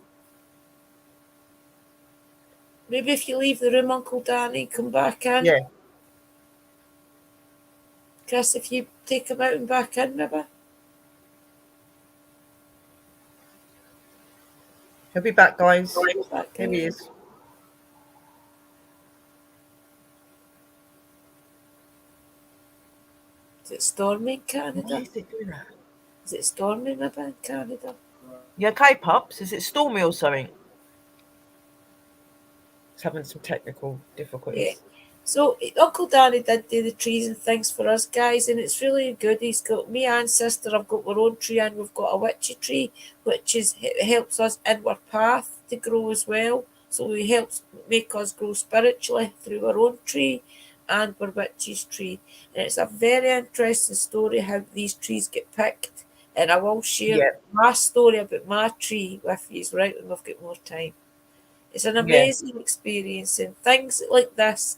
Maybe if you leave the room, Uncle Danny, come back in. Yeah. Chris, if you take him out and back in, maybe. He'll be back, guys. Back Here in. he is. Is it stormy in Why Canada? is it doing that? Is it stormy maybe in Canada? You okay, Pops? Is it stormy or something? It's having some technical difficulties. Yeah. So Uncle Danny did do the trees and things for us guys, and it's really good. He's got me and sister. I've got our own tree, and we've got a witchy tree, which helps us in our path to grow as well. So he helps make us grow spiritually through our own tree and our witch's tree. And it's a very interesting story how these trees get picked. And I will share my story about my tree with you right when we've got more time. It's an amazing experience, and things like this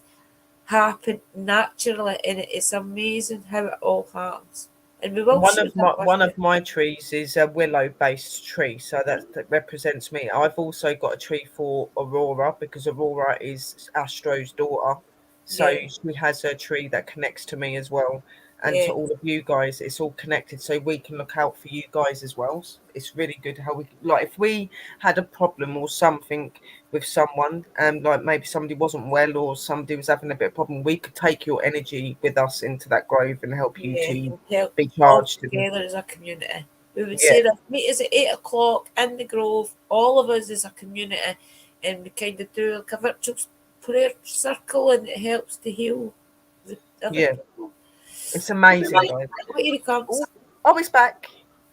happen naturally, and it's amazing how it all happens. And we will share that with One you. of my trees is a willow based tree, so that represents me. I've also got a tree for Aurora, because Aurora is Astro's daughter, so Yeah. she has a tree that connects to me as well, and Yeah. to all of you guys. It's all connected, so we can look out for you guys as well. It's really good how we, like, if we had a problem or something with someone, and like maybe somebody wasn't well or somebody was having a bit of problem, we could take your energy with us into that grove and help you to and help be all charged. together as a community. We would Yeah. say that meet us at 8 o'clock in the grove, all of us as a community, and we kind of do like a virtual prayer circle, and it helps to heal the other people. It's amazing, guys. Oh, here he comes. Oh, he's back.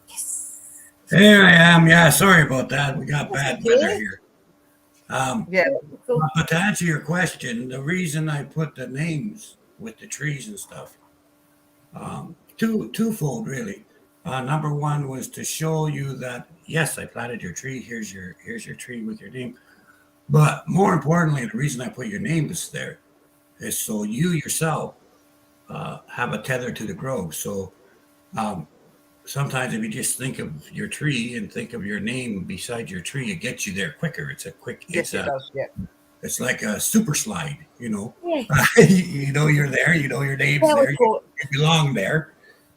Yes. There I am. Yeah, sorry about that. We got That's bad okay. weather here. Yeah. Cool. But to answer your question, the reason I put the names with the trees and stuff, twofold really. Number one was to show you that yes, I planted your tree. Here's your tree with your name. But more importantly, the reason I put your names there is so you yourself have a tether to the grove. So sometimes if you just think of your tree and think of your name beside your tree, it gets you there quicker. It's a quick. Yes, it does. Yeah. It's like a super slide, you know. Yeah. You know you're there. You know your name's there. You belong there.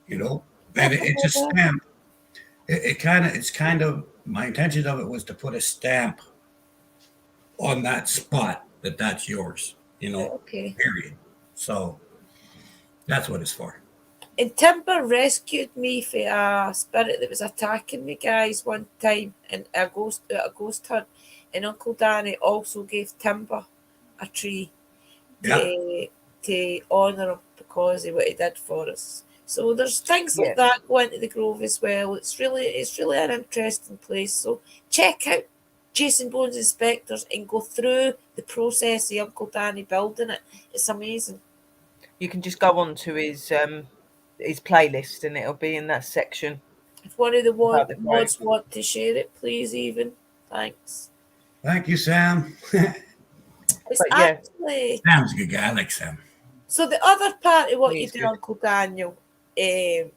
You know, and it's a stamp. It's kind of my intention of it was to put a stamp on that spot that's yours. You know, Okay. period. So that's what it's for. And Timber rescued me from a spirit that was attacking me, guys, one time in a ghost hunt. And Uncle Danny also gave Timber a tree to honour him because of what he did for us. So there's things like that go into the Grove as well. It's really an interesting place. So check out Jason Bones Inspectors and go through the process of Uncle Danny building it. It's amazing. You can just go on to his playlist and it'll be in that section. If one of the About the mods grave. want to share it, please, even. Thanks. Thank you, Sam. It's But yeah. actually Sam's a good guy. I like Sam. so the other part of what He you is do, good. Uncle Daniel,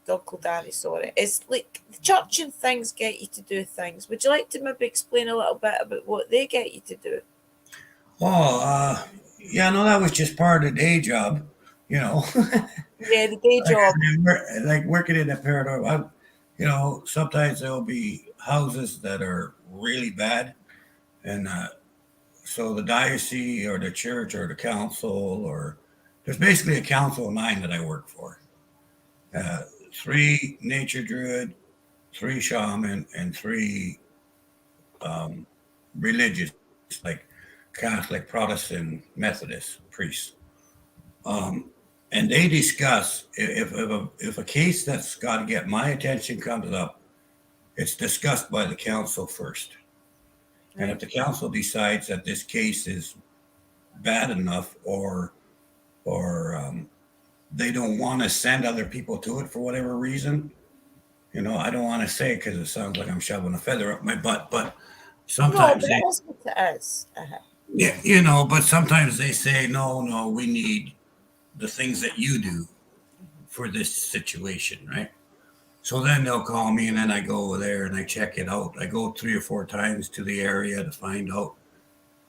Uncle Danny, sorry, is like the church and things get you to do things. Would you like to maybe explain a little bit about what they get you to do? Oh, yeah, no, that was just part of the day job, you know. Yeah, the day job. Like working in a paranormal, you know, sometimes there'll be houses that are really bad. And so the diocese or the church or the council, or there's basically a council of 9 that I work for. 3 nature druid, 3 shaman, and 3 religious, like Catholic, Protestant, Methodist priests. And they discuss if a case that's got to get my attention comes up, it's discussed by the council first. And if the council decides that this case is bad enough, or they don't want to send other people to it for whatever reason, you know, I don't want to say it because it sounds like I'm shoving a feather up my butt, but sometimes No, that's what it is. yeah, you know, but sometimes they say, no, we need the things that you do for this situation, right? So then they'll call me, and then I go over there and I check it out. I go 3 or 4 times to the area to find out,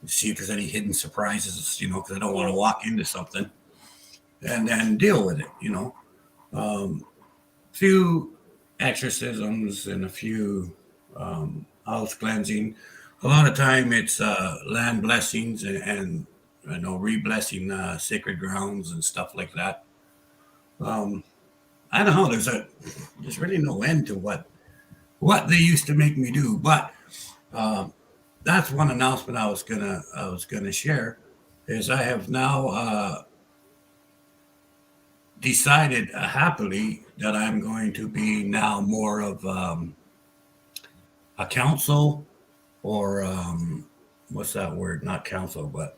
see if there's any hidden surprises, you know, because I don't want to walk into something, and then deal with it, you know. Few exorcisms and a few house cleansing. A lot of time it's land blessings and you know, re-blessing sacred grounds and stuff like that. I don't know. There's really no end to what they used to make me do. But that's one announcement I was gonna share is I have now decided happily that I'm going to be now more of a counsel, or what's that word? Not counsel, but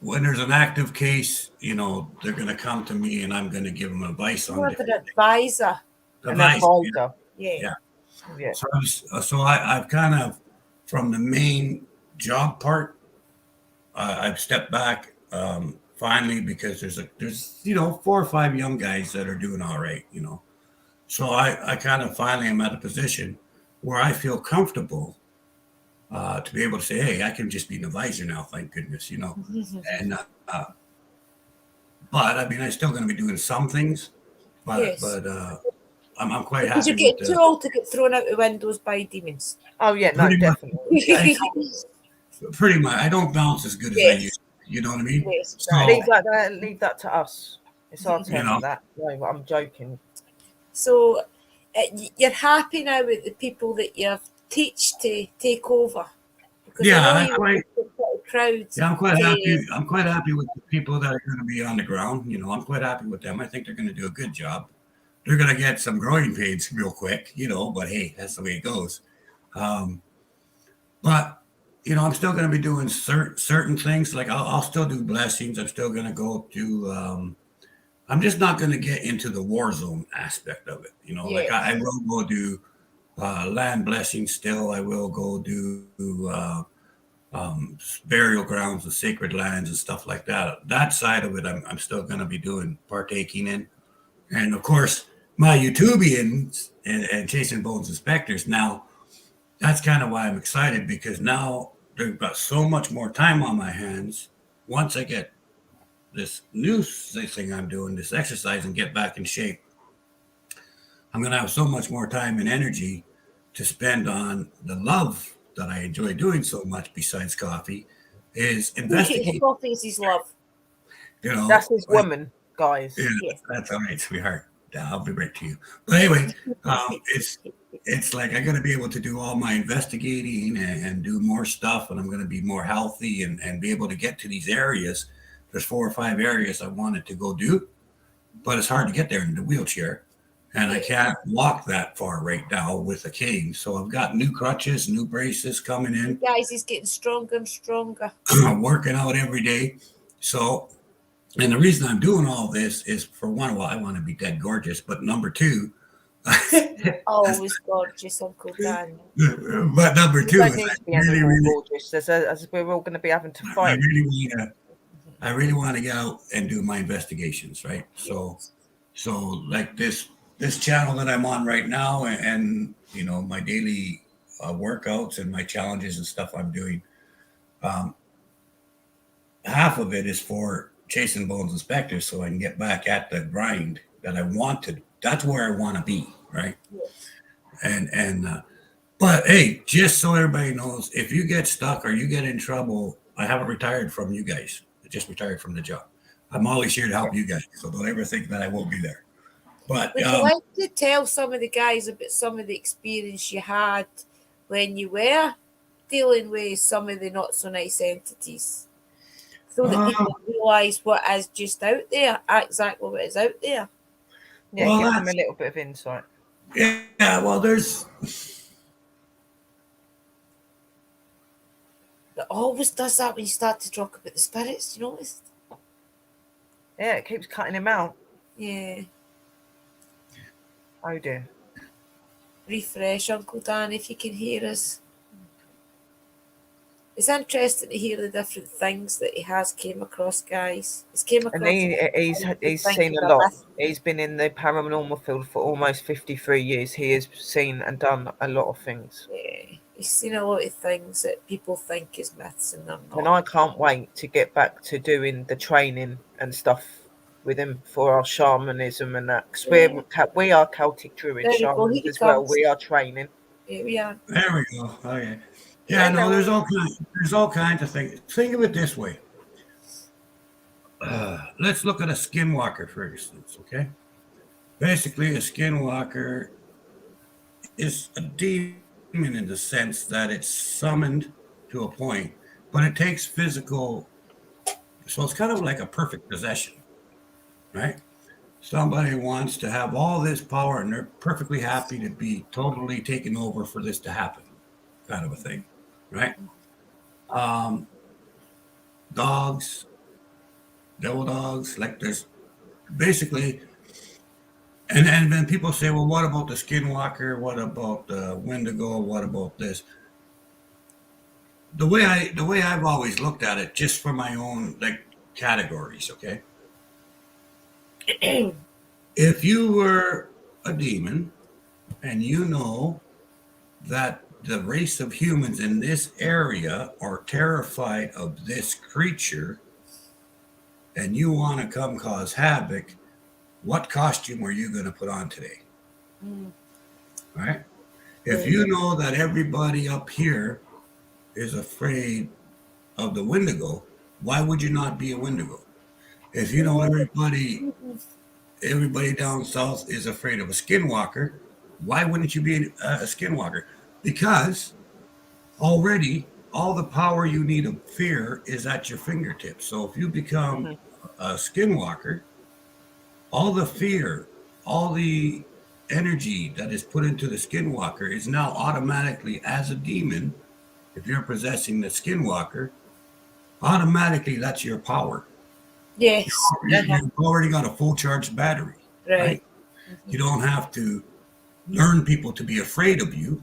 when there's an active case, you know, they're going to come to me and I'm going to give them advice on More of it. an advisor. An advisor. Yeah. Yeah. So I've kind of, from the main job part, I've stepped back finally, because there's you know, 4 or 5 young guys that are doing all right, you know. So I kind of finally am at a position where I feel comfortable to be able to say, hey, I can just be an advisor now, thank goodness, you know. And but I mean, I'm still going to be doing some things, but I'm quite Because happy. you get too old to get thrown out the windows by demons. Oh yeah, no, definitely. Pretty much. I don't bounce as good as I used to. You know what I mean? Yes. So, Leave that to us. It's our turn You know. for that. No, I'm joking. So you're happy now with the people that you've teach to take over? Because Yeah, I I'm know quite, crowds. yeah, I'm quite happy. I'm quite happy with the people that are going to be on the ground. You know, I'm quite happy with them. I think they're going to do a good job. They're going to get some growing pains real quick, you know, but hey, that's the way it goes. But you know, I'm still going to be doing certain things. Like I'll still do blessings. I'm still going to go to. I'm just not going to get into the war zone aspect of it. You know, like I will go do land blessings still. I will go do burial grounds and sacred lands and stuff like that. That side of it, I'm still going to be partaking in. And of course, my YouTubians and Chasing Bones Inspectors now, that's kind of why I'm excited, because now they've got so much more time on my hands. Once I get this new thing I'm doing, this exercise, and get back in shape, I'm going to have so much more time and energy to spend on the love that I enjoy doing so much besides coffee, is investigating. Coffee is his love. You know, that's his woman, guys. Yeah, that's all right, sweetheart. I'll be right to you. But anyway, it's like I'm going to be able to do all my investigating and do more stuff, and I'm going to be more healthy and be able to get to these areas there's 4 or 5 areas I wanted to go do, but it's hard to get there in the wheelchair. And I can't walk that far right now with a cane. So I've got new crutches, new braces coming in. Guys, he's getting stronger and stronger. I'm working out every day. So, and the reason I'm doing all this is, for one, well, I want to be dead gorgeous, but number 2, Always gorgeous, Uncle Dan. but number You 2 don't is need I to be any really, more really, gorgeous, as we're all going to be having to I fight. really want to get out and do my investigations, right? So like this channel that I'm on right now, and you know, my daily workouts and my challenges and stuff I'm doing, half of it is for chasing bones inspectors, so I can get back at the grind that I want to. That's where I want to be, right? And but hey, just so everybody knows, if you get stuck or you get in trouble, I haven't retired from you guys. I just retired from the job. I'm always here to help you guys, so don't ever think that I won't be there. But Would you like to tell some of the guys about some of the experience you had when you were dealing with some of the not so nice entities, so that people realise what is just out there, exactly what is out there? Yeah, Well, give them a little bit of insight. yeah, well, there's. It always does that when you start to talk about the spirits. You notice? Yeah, it keeps cutting him out. Yeah. Oh dear. Refresh, Uncle Dan, if you can hear us. It's interesting to hear the different things that he has came across, guys. He's came across. And he's seen a lot. He's been in the paranormal field for almost 53 years. He has seen and done a lot of things. Yeah, he's seen a lot of things that people think is myths and they're not. And I can't wait to get back to doing the training and stuff with him for our shamanism and that. Because we are Celtic Druid shamans as well. We are training. Here we are. There we go. Okay. Yeah, no, there's all kinds of things. Think of it this way. Let's look at a skinwalker, for instance, okay? Basically, a skinwalker is a demon in the sense that it's summoned to a point, but it takes physical, so it's kind of like a perfect possession, right? Somebody wants to have all this power and they're perfectly happy to be totally taken over for this to happen, kind of a thing, right? Dogs, devil dogs, like there's basically, and then people say, well, what about the skinwalker? What about the Wendigo? What about this? The way I've always looked at it, just for my own like categories, okay? If you were a demon and you know that the race of humans in this area are terrified of this creature and you want to come cause havoc, what costume are you going to put on today? Right? If you know that everybody up here is afraid of the Wendigo, why would you not be a Wendigo? If you know everybody down south is afraid of a skinwalker, why wouldn't you be a skinwalker? Because already all the power you need of fear is at your fingertips. So if you become a skinwalker, all the fear, all the energy that is put into the skinwalker is now automatically, as a demon, if you're possessing the skinwalker, automatically that's your power. Yes. You've already got a full charged battery. Right? You don't have to learn people to be afraid of you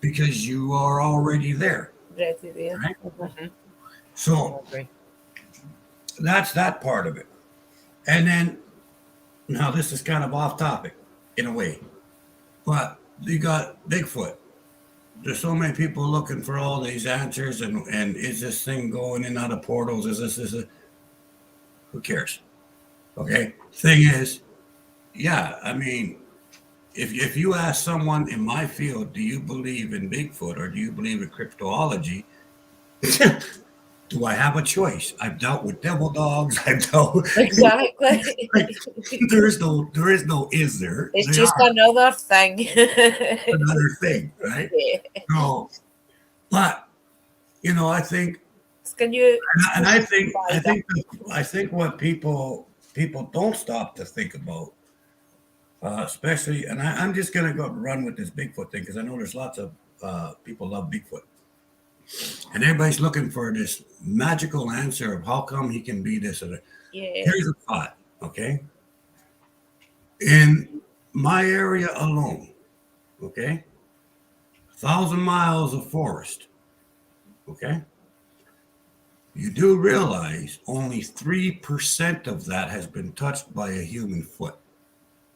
because you are already there. Ready there. Right? So that's that part of it. And then, now this is kind of off topic in a way, but you got Bigfoot. There's so many people looking for all these answers, and is this thing going in and out of portals? Is this who cares? Okay. Thing is, yeah, I mean, if you ask someone in my field, do you believe in Bigfoot or do you believe in cryptozoology? Do I have a choice? I've dealt with devil dogs. I've dealt exactly. there is no is there? It's just another thing. Another thing, right? Yeah. No, but you know, I think Can you? And I think what people don't stop to think about, especially, and I'm just gonna go run with this Bigfoot thing because I know there's lots of people love Bigfoot, and everybody's looking for this magical answer of how come he can be this or that. Yeah. Here's a thought, okay? In my area alone, okay, 1,000 miles of forest, okay. You do realize only 3% of that has been touched by a human foot.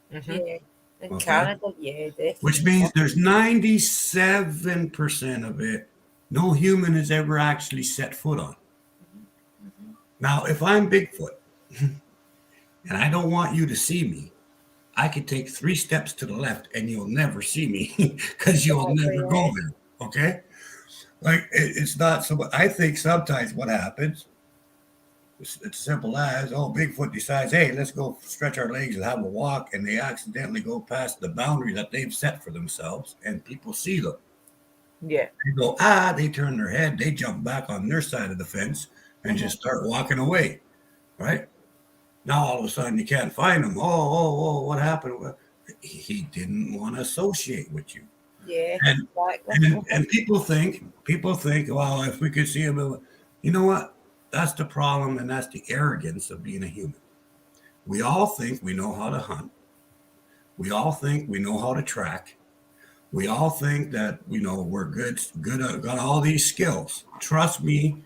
Yeah. In Okay. Canada, yeah, definitely. Which means there's 97% of it no human has ever actually set foot on. Now, if I'm Bigfoot and I don't want you to see me, I could take 3 steps to the left and you'll never see me because you'll never go there. Okay? Like, it's not so much. I think sometimes what happens, it's simple as, Bigfoot decides, hey, let's go stretch our legs and have a walk, and they accidentally go past the boundary that they've set for themselves, and people see them. Yeah. They go, they turn their head, they jump back on their side of the fence and just start walking away, right? Now, all of a sudden, you can't find him. What happened? Well, he didn't want to associate with you. Yeah, And people think, well, if we could see him, you know what? That's the problem, and that's the arrogance of being a human. We all think we know how to hunt. We all think we know how to track. We all think that we're good, got all these skills. Trust me,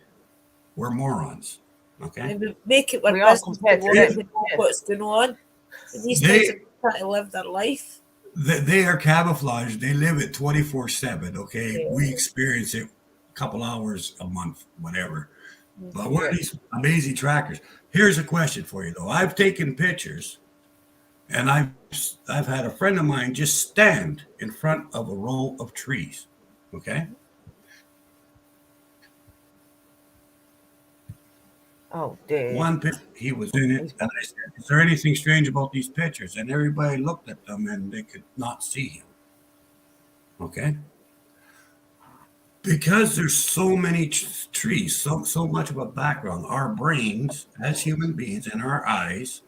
we're morons. Okay. And we make it We with are business. compared to We them. know what's going on. And these They- guys are trying to live their life. They are camouflaged. They live it 24/7. Okay. Yeah. We experience it a couple hours a month, whatever. But we're these amazing trackers. Here's a question for you, though. I've taken pictures, and I've had a friend of mine just stand in front of a row of trees. Okay. Oh dear. One picture, he was in it, and I said, "Is there anything strange about these pictures?" And everybody looked at them, and they could not see him. Okay. Because there's so many trees, so much of a background, our brains as human beings and our eyes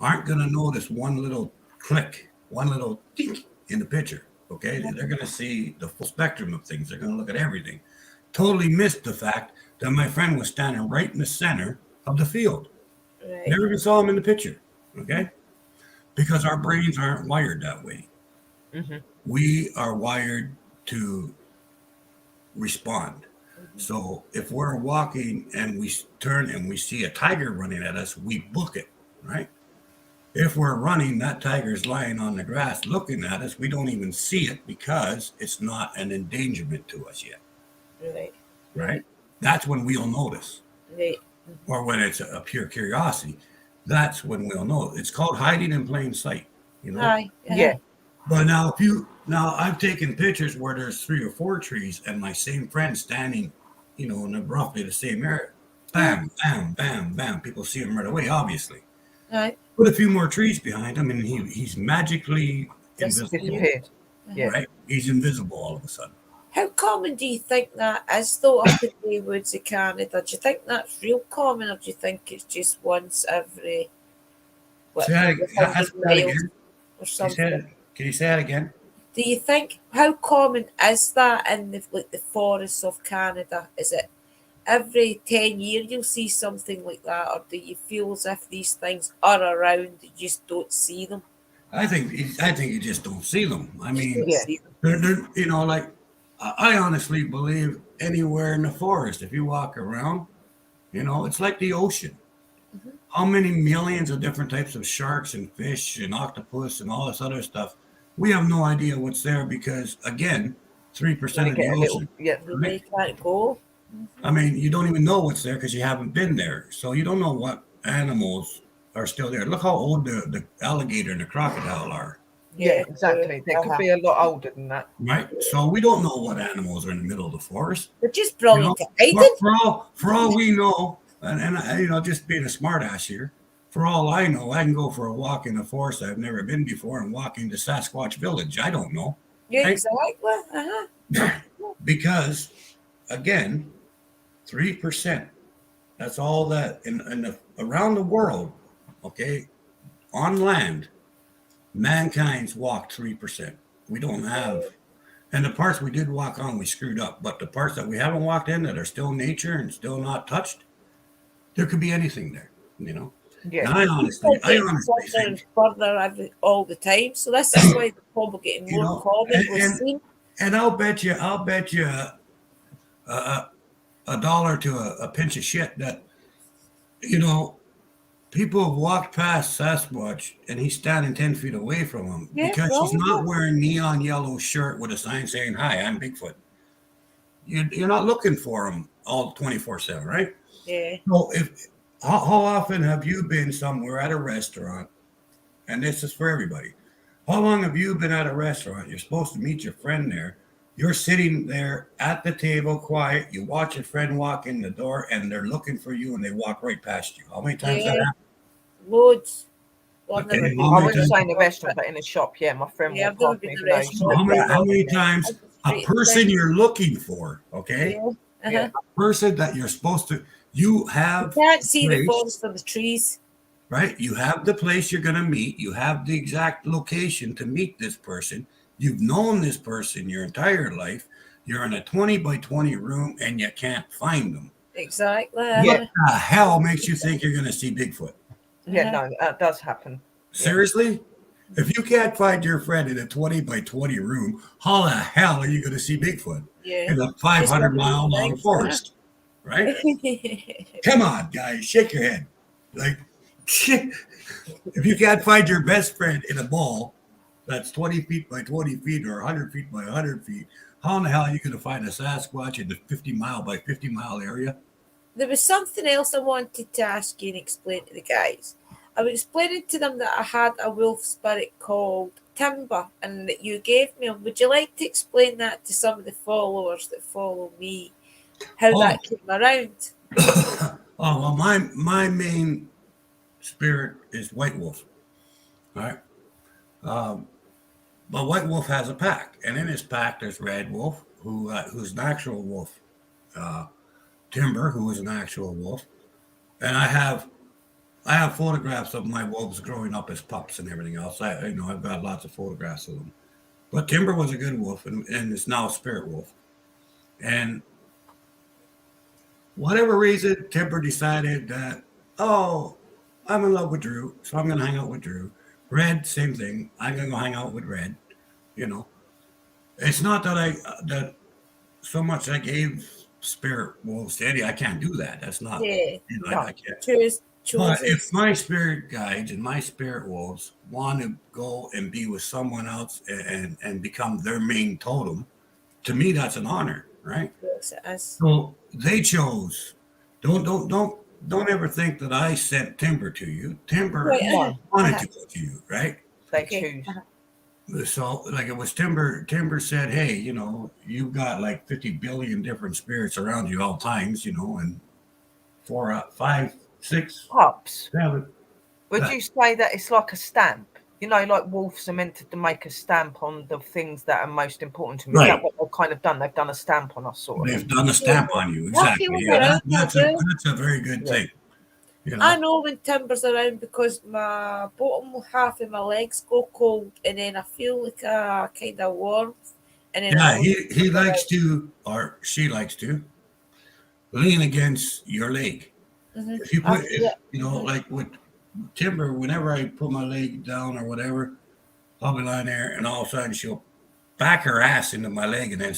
aren't going to notice one little click, one little dink in the picture. Okay, they're going to see the full spectrum of things. They're going to look at everything. Totally missed the fact that my friend was standing right in the center of the field. Right. Never even saw him in the picture. Okay, because our brains aren't wired that way. We are wired to respond. So if we're walking and we turn and we see a tiger running at us, we book it, right? If we're running, that tiger's lying on the grass looking at us, we don't even see it because it's not an endangerment to us yet, right? That's when we'll notice. Right. Or when it's a pure curiosity, that's when we'll know. It's called hiding in plain sight, Aye. Yeah. But now I've taken pictures where there's 3 or 4 trees and my same friend standing, in roughly the same area. Bam, bam, bam, bam. People see him right away, obviously. Aye. Put a few more trees behind him and he's magically invisible. Disappeared. Yeah. Right? He's invisible all of a sudden. How common do you think that is, though, up in the woods of Canada? Do you think that's real common, or do you think it's just once every Say that again. 100 miles or Can something? you say that again? Do you think, how common is that in the forests of Canada? Is it every 10 years you'll see something like that, or do you feel as if these things are around, you just don't see them? I think you just don't see them. I mean, Yeah. they're I honestly believe anywhere in the forest, if you walk around, it's like the ocean. How many millions of different types of sharks and fish and octopus and all this other stuff? We have no idea what's there because, again, 3% of the ocean. They can't go. I mean, you don't even know what's there because you haven't been there. So you don't know what animals are still there. Look how old the alligator and the crocodile are. Yeah, exactly. They could be a lot older than that. Right. So we don't know what animals are in the middle of the forest. They're just brilliant to hide For, it. for all we know, and just being a smart ass here, for all I know, I can go for a walk in the forest I've never been before and walk into Sasquatch Village. I don't know. Yeah, Right? exactly. Because, again, 3% That's all that around the world, okay, on land, mankind's walked 3%. We don't have, and the parts we did walk on, we screwed up. But the parts that we haven't walked in that are still nature and still not touched, there could be anything there, you know. Yeah. And I honestly further and think, further all the time. So this is why the problem getting you more know, common. We're seeing and I'll bet you a dollar to a pinch of shit that, you know, people have walked past Sasquatch and he's standing 10 feet away from him because he's not wearing neon yellow shirt with a sign saying, "Hi, I'm Bigfoot." You're not looking for him all 24/7, right? yeah. So how often have you been somewhere at a restaurant? And this is for everybody. How long have you been at a restaurant? You're supposed to meet your friend there. You're sitting there at the table, quiet. You watch your friend walk in the door, and they're looking for you, and they walk right past you. How many times that happened? Loads. Well, Okay, never been I many wouldn't times? say in the restaurant, but in a shop. Yeah, my friend Yeah, walked I've never past me. been in You a know, restaurant. she How many looked times a person you're looking for? Okay, Yeah. a person that you're supposed to. You have You can't see the place, forest for the trees. right? You have the place you're going to meet. You have the exact location to meet this person. You've known this person your entire life. You're in a 20 by 20 room and you can't find them. Exactly. Yeah. What the hell makes you think you're going to see Bigfoot? Yeah, no, that does happen. Seriously? If you can't find your friend in a 20 by 20 room, how the hell are you going to see Bigfoot Yeah. in a 500-mile long forest? Right? Come on, guys, shake your head. Like, if you can't find your best friend in a mall that's 20 feet by 20 feet or 100 feet by 100 feet, how in the hell are you going to find a Sasquatch in the 50-mile by 50-mile area? There was something else I wanted to ask you and explain to the guys. I was explaining to them that I had a wolf spirit called Timber and that you gave me. Would you like to explain that to some of the followers that follow me? How that came around? Oh, well, my main spirit is White Wolf. All right. But White Wolf has a pack, and in his pack there's Red Wolf, who's an actual wolf, Timber, who is an actual wolf, and I have photographs of my wolves growing up as pups and everything else. I've got lots of photographs of them. But Timber was a good wolf, and is now a spirit wolf, and whatever reason, Timber decided that, oh, I'm in love with Drew, so I'm going to hang out with Drew. Red, same thing. I'm going to go hang out with Red. You know, it's not that so much I gave spirit wolves to Eddie. I can't do that. That's not, Yeah. I can't. Choose. But if my spirit guides and my spirit wolves want to go and be with someone else and become their main totem, to me, that's an honor, right? Yes, it is. So they chose. Don't ever think that I sent Timber to you. Timber wanted to go to you, right? They choose. So like it was Timber. Timber said, "Hey, you've got like 50 billion different spirits around you all times, and 4, 5, 6 Pups. 7." Would you say that it's like a stamp? Like wolves are meant to make a stamp on the things that are most important to me. Right. Is that what they've kind of done? They've done a stamp on us, sort of. They've done a stamp on you, exactly. Yeah, that's a very good thing. I know when Timber's around because my bottom half of my legs go cold, and then I feel like a kind of warmth. And then he likes to, or she likes to, lean against your leg. Mm-hmm. If you put, like with Timber, whenever I put my leg down or whatever, I'll be lying there, and all of a sudden she'll back her ass into my leg and then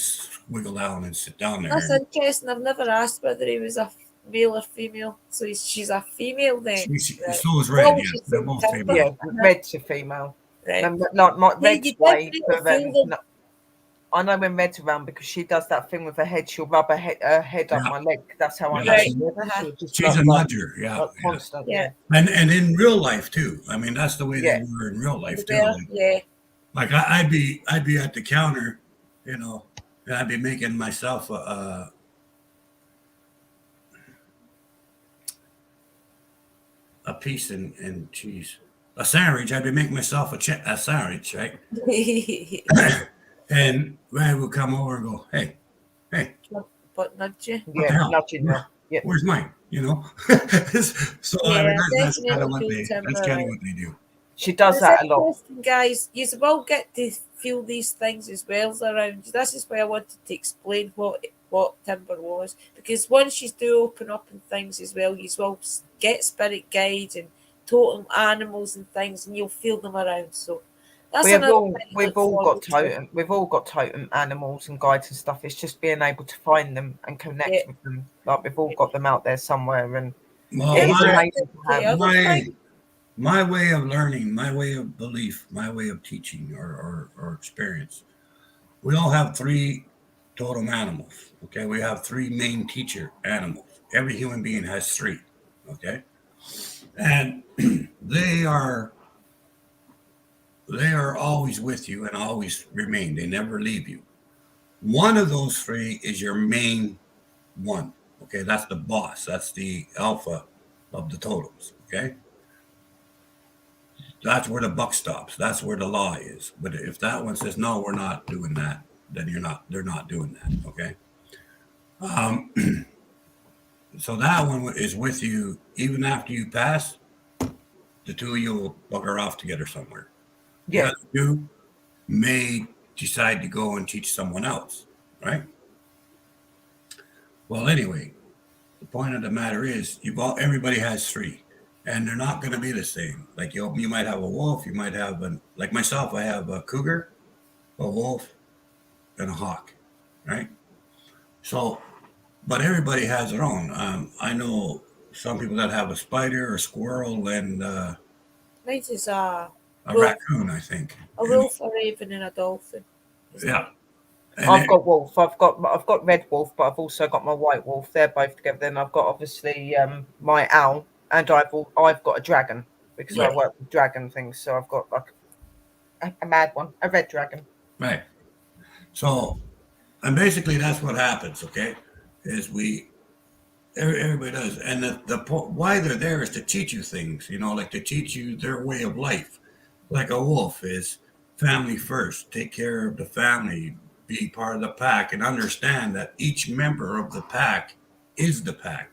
wiggle down and sit down there. That's interesting. I've never asked whether he was a male or female. So she's a female then. So is Red. Yeah, they're both female. Yeah, Red's a female. Right. And like Red's way. feel I know when Red's around because she does that thing with her head. She'll rub her head up my leg. That's how I know. Right. She's a nudger. Yeah. Constant. Yeah. And in real life too. I mean, that's the way they were in real life too. Like, I'd be at the counter, and I'd be making myself a piece and cheese, a sandwich. I'd be making myself a sandwich, right? And Red would come over and go, hey. But nudge you. Yeah, nudging her. Yep. Where's mine? You know. So I mean, that's kind of what they do. She does It's that a lot. interesting, guys. You will get to feel these things as well around you. This is why I wanted to explain what timber was, because once you do open up and things as well, you will get spirit guides and totem animals and things, and you'll feel them around. So that's we've all got totem animals and guides and stuff. It's just being able to find them and connect with them. Like we've all got them out there somewhere, and it's amazing to have. My way of learning, my way of belief, my way of teaching or experience. We all have 3 totem animals. Okay, we have 3 main teacher animals. Every human being has 3. Okay, and they are always with you and always remain. They never leave you. One of those 3 is your main one. Okay, that's the boss. That's the alpha of the totems. Okay. That's where the buck stops. That's where the law is. But if that one says, no, we're not doing that, then they're not doing that. Okay. So that one is with you even after you pass. The 2 of you will bugger off together somewhere. Yeah. The other 2 may decide to go and teach someone else, right? Well, anyway, the point of the matter is everybody has 3. And they're not going to be the same. Like you might have a wolf, you might have like myself, I have a cougar, a wolf, and a hawk, right? So, but everybody has their own. I know some people that have a spider, a squirrel, and Mine is a raccoon, I think. A wolf, a raven, and a dolphin. Yeah. And I've got wolf. I've got red wolf, but I've also got my white wolf. They're both together. Then I've got obviously my owl, and I've got a dragon because I work with dragon things. So I've got like a mad one, a red dragon. Right. So, and basically that's what happens. Okay, is everybody does, and why they're there is to teach you things. You know, like to teach you their way of life. Like a wolf is family first. Take care of the family. Be part of the pack and understand that each member of the pack is the pack.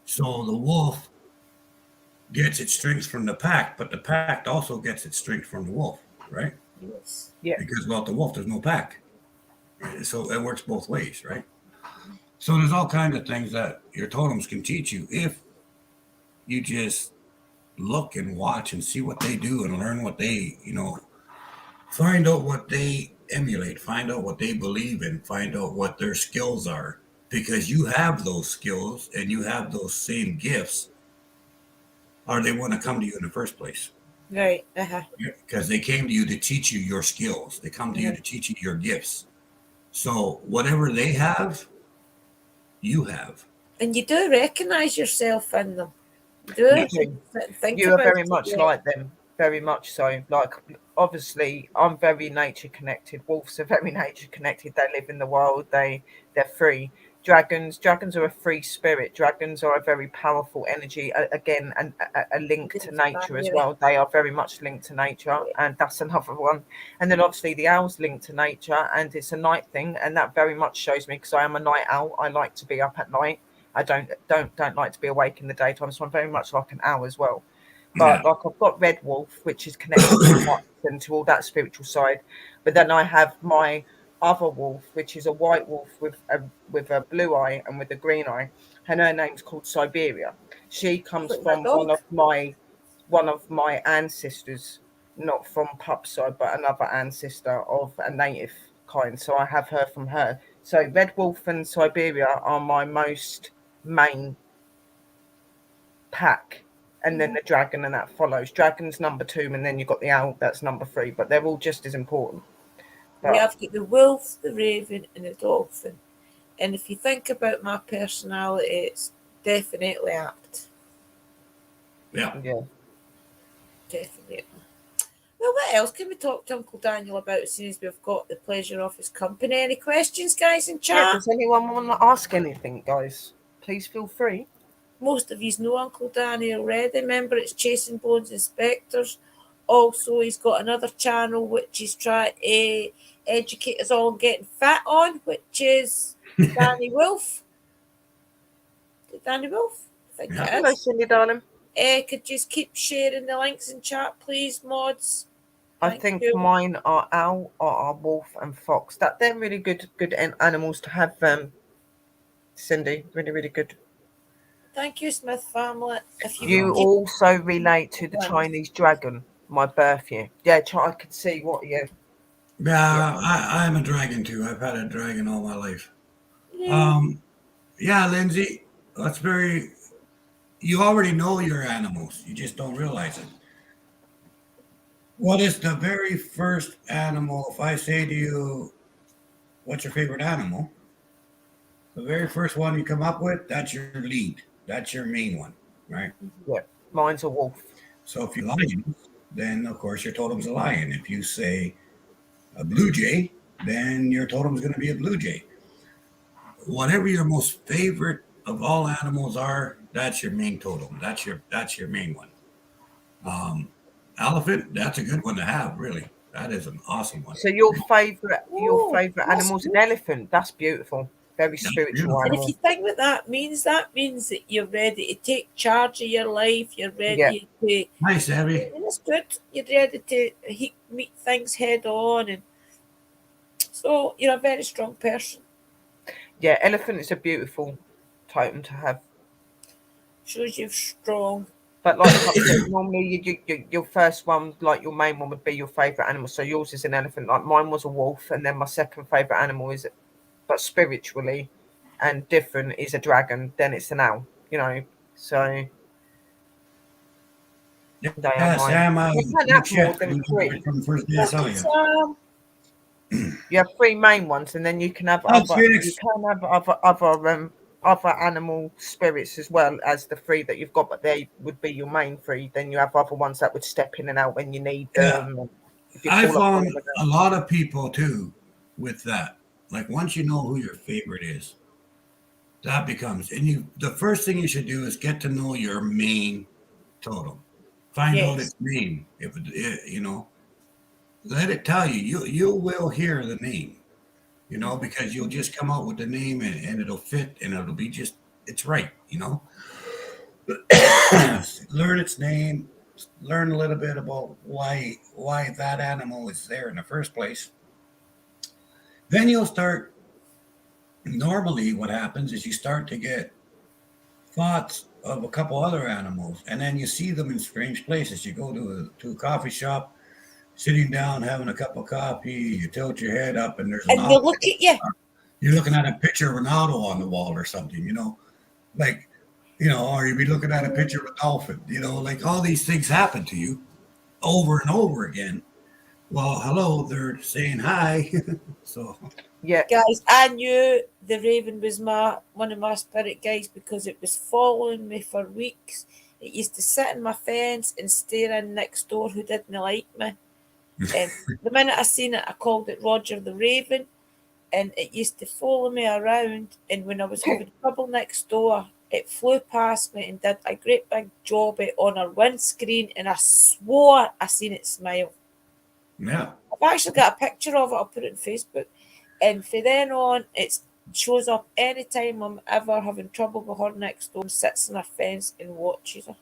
So the wolf gets its strength from the pack, but the pack also gets its strength from the wolf, right? Yes. Yeah. Because without the wolf, there's no pack. Right? So it works both ways, right? So there's all kinds of things that your totems can teach you if you just look and watch and see what they do and learn what they, find out what they emulate, find out what they believe in, find out what their skills are, because you have those skills and you have those same gifts, or they want to come to you in the first place. Right. Because they came to you to teach you your skills. They come to you to teach you your gifts. So whatever they have, you have. And you do recognize yourself in them. You are very much like them. Very much so. Like, obviously, I'm very nature connected. Wolves are very nature connected. They live in the wild. They're free. Dragons are a free spirit. Dragons are a very powerful energy. Again, and a link to nature as well. They are very much linked to nature, and that's another one. And then obviously the owl's linked to nature, and it's a night thing, and that very much shows me because I am a night owl. I like to be up at night. I don't like to be awake in the daytime, so I'm very much like an owl as well. But like I've got red wolf, which is connected to all that spiritual side. But then I have my other wolf, which is a white wolf with a blue eye and with a green eye, and her name's called Siberia. She comes from one of my ancestors, not from pup's side, but another ancestor of a native kind. So I have her from her. So red wolf and Siberia are my most main pack. And then the dragon, and that follows. Dragon's number 2, and then you've got the owl, that's number 3. But they're all just as important. We have got the wolf, the raven, and the dolphin. And if you think about my personality, it's definitely apt. Yeah. Definitely. Well, what else can we talk to Uncle Daniel about as soon as we've got the pleasure of his company? Any questions, guys, in chat? Yeah, does anyone want to ask anything, guys? Please feel free. Most of you know Uncle Danny already. Remember, it's Chasing Bones Inspectors. Also, he's got another channel which he's trying to educate us all on getting fat on, which is Danny Wolf. Danny Wolf. I think Yeah. it Hello, is. Cindy, darling. Could just keep sharing the links in chat, please, mods. I Thank think you. mine are owl, are wolf, and fox. They're really good animals to have. Cindy, really, really good. Thank you, Smith family. If you, You could keep also relate to the links. Chinese dragon, my birth year. Yeah, I can see what you. Yeah, I'm a dragon too. I've had a dragon all my life. Yeah. Yeah, Lindsay, that's very. You already know your animals. You just don't realize it. What is the very first animal? If I say to you, "What's your favorite animal?" The very first one you come up with, that's your lead. That's your main one, right? Yeah, mine's a wolf. So if you're lion, then of course your totem's a lion. If you say a blue jay, then your totem's going to be a blue jay. Whatever your most favorite of all animals are, that's your main totem. That's your main one. Elephant, that's a good one to have, really. That is an awesome one. So your favorite Oh, that's animal's an good. elephant. That's beautiful. Very That's spiritual beautiful. And if animal. you think what that means that you're ready to take charge of your life. You're ready to. Nice, Abby. And it's good. You're ready to meet things head on, and so you're a very strong person. Yeah, elephant is a beautiful totem to have. Shows you're strong. But like I said, normally your first one, like your main one, would be your favourite animal. So yours is an elephant. Like mine was a wolf, and then my second favourite animal is, but spiritually and different, is a dragon. Then it's an owl. You know, so they are Yeah, mine. Sam, You can't have more than from three. the first day I saw you. You have three main ones, and then you can have Oh, Phoenix. you can have other animal spirits as well as the three that you've got, but they would be your main three. Then you have other ones that would step in and out when you need them. And if you I call up found them, a lot of people too with that. Like once you know who your favorite is, that becomes the first thing you should do is get to know your main totem. Find out its name. If let it tell you. You will hear the name. Because you'll just come out with the name and it'll fit and it'll be it's right. Learn its name, learn a little bit about why that animal is there in the first place. Then you'll start. Normally, what happens is you start to get thoughts of a couple other animals, and then you see them in strange places. You go to a coffee shop, sitting down, having a cup of coffee, you tilt your head up, and there's And they look at you. You're looking at a picture of Ronaldo on the wall or something, or you'd be looking at a picture of a dolphin, like all these things happen to you over and over again. Well, hello, they're saying hi. So, yeah, guys, I knew the raven was one of my spirit guides because it was following me for weeks. It used to sit in my fence and stare in next door who didn't like me. And the minute I seen it, I called it Roger the Raven, and it used to follow me around. And when I was having trouble next door, it flew past me and did a great big job on our windscreen, and I swore I seen it smile. yeah. I've actually got a picture of it. I'll put it on Facebook. And from then on, it shows up anytime I'm ever having trouble with her next door, and sits on her fence and watches her.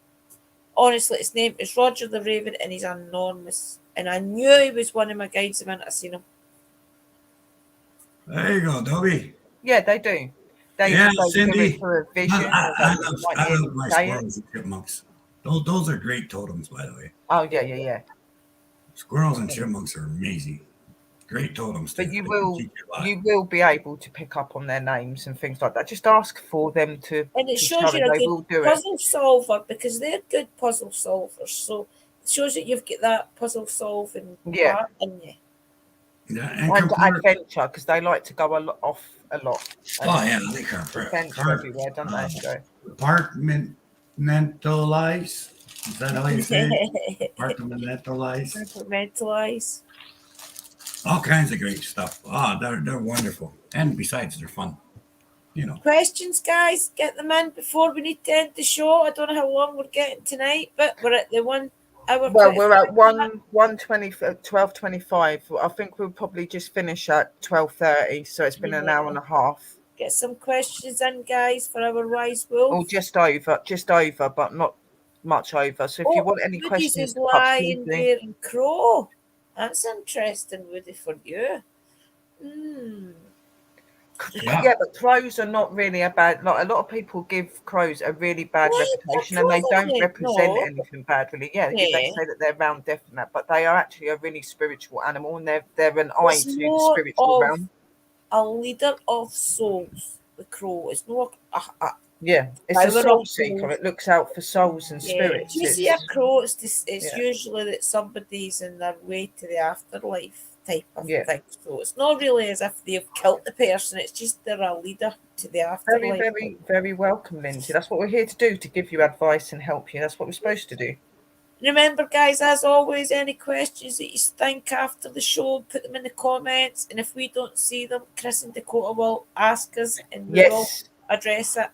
Honestly, his name is Roger the Raven, and he's enormous. And I knew he was one of my guides the minute I seen him. There you go, Dobby. yeah, they do. They Yeah, do Cindy. it for a vision. I love my squirrels and chipmunks. Those are great totems, by the way. Oh yeah. Squirrels and chipmunks are amazing. Great totems. But you will be able to pick up on their names and things like that. Just ask for them to. And it to shows tell you you're a they will good do puzzle solver, because they're good puzzle solvers. So it shows that you've got that puzzle solving part in you. Yeah, and adventure, because they like to go a lot. Oh yeah, they can adventure everywhere, don't they? So. Compartmentalize. Is that how you say it? Compartmentalize. Compartmentalize. All kinds of great stuff. They're wonderful, and besides, they're fun. Questions, guys, get them in before we need to end the show. I don't know how long we're getting tonight, but we're at the 1 hour. Well, we're at 12:25. I think we'll probably just finish at 12:30. So it's been an hour and a half. Get some questions in, guys, for our wise wolf. Oh, just over, but not much over. So if you want any Woody's questions, is pups, please lion, do. bear, and crow. That's interesting, Woody, for you. Yeah, but crows are not really a bad. Like a lot of people give crows a really bad reputation, and they don't represent anything bad, really. Yeah, they say that they're round deaf and that, but they are actually a really spiritual animal, and they're an eye to the spiritual realm. A leader of souls, the crow. It's not yeah, it's a soul seeker. It looks out for souls and spirits. If you see a crow, it's usually that somebody's in their way to the afterlife type of thing. So it's not really as if they've killed the person. It's just they're a leader to the afterlife. Very, very, very welcome, Lindsay. That's what we're here to do, to give you advice and help you. That's what we're supposed to do. Remember, guys, as always, any questions that you think after the show, put them in the comments. And if we don't see them, Chris and Dakota will ask us and we will address it.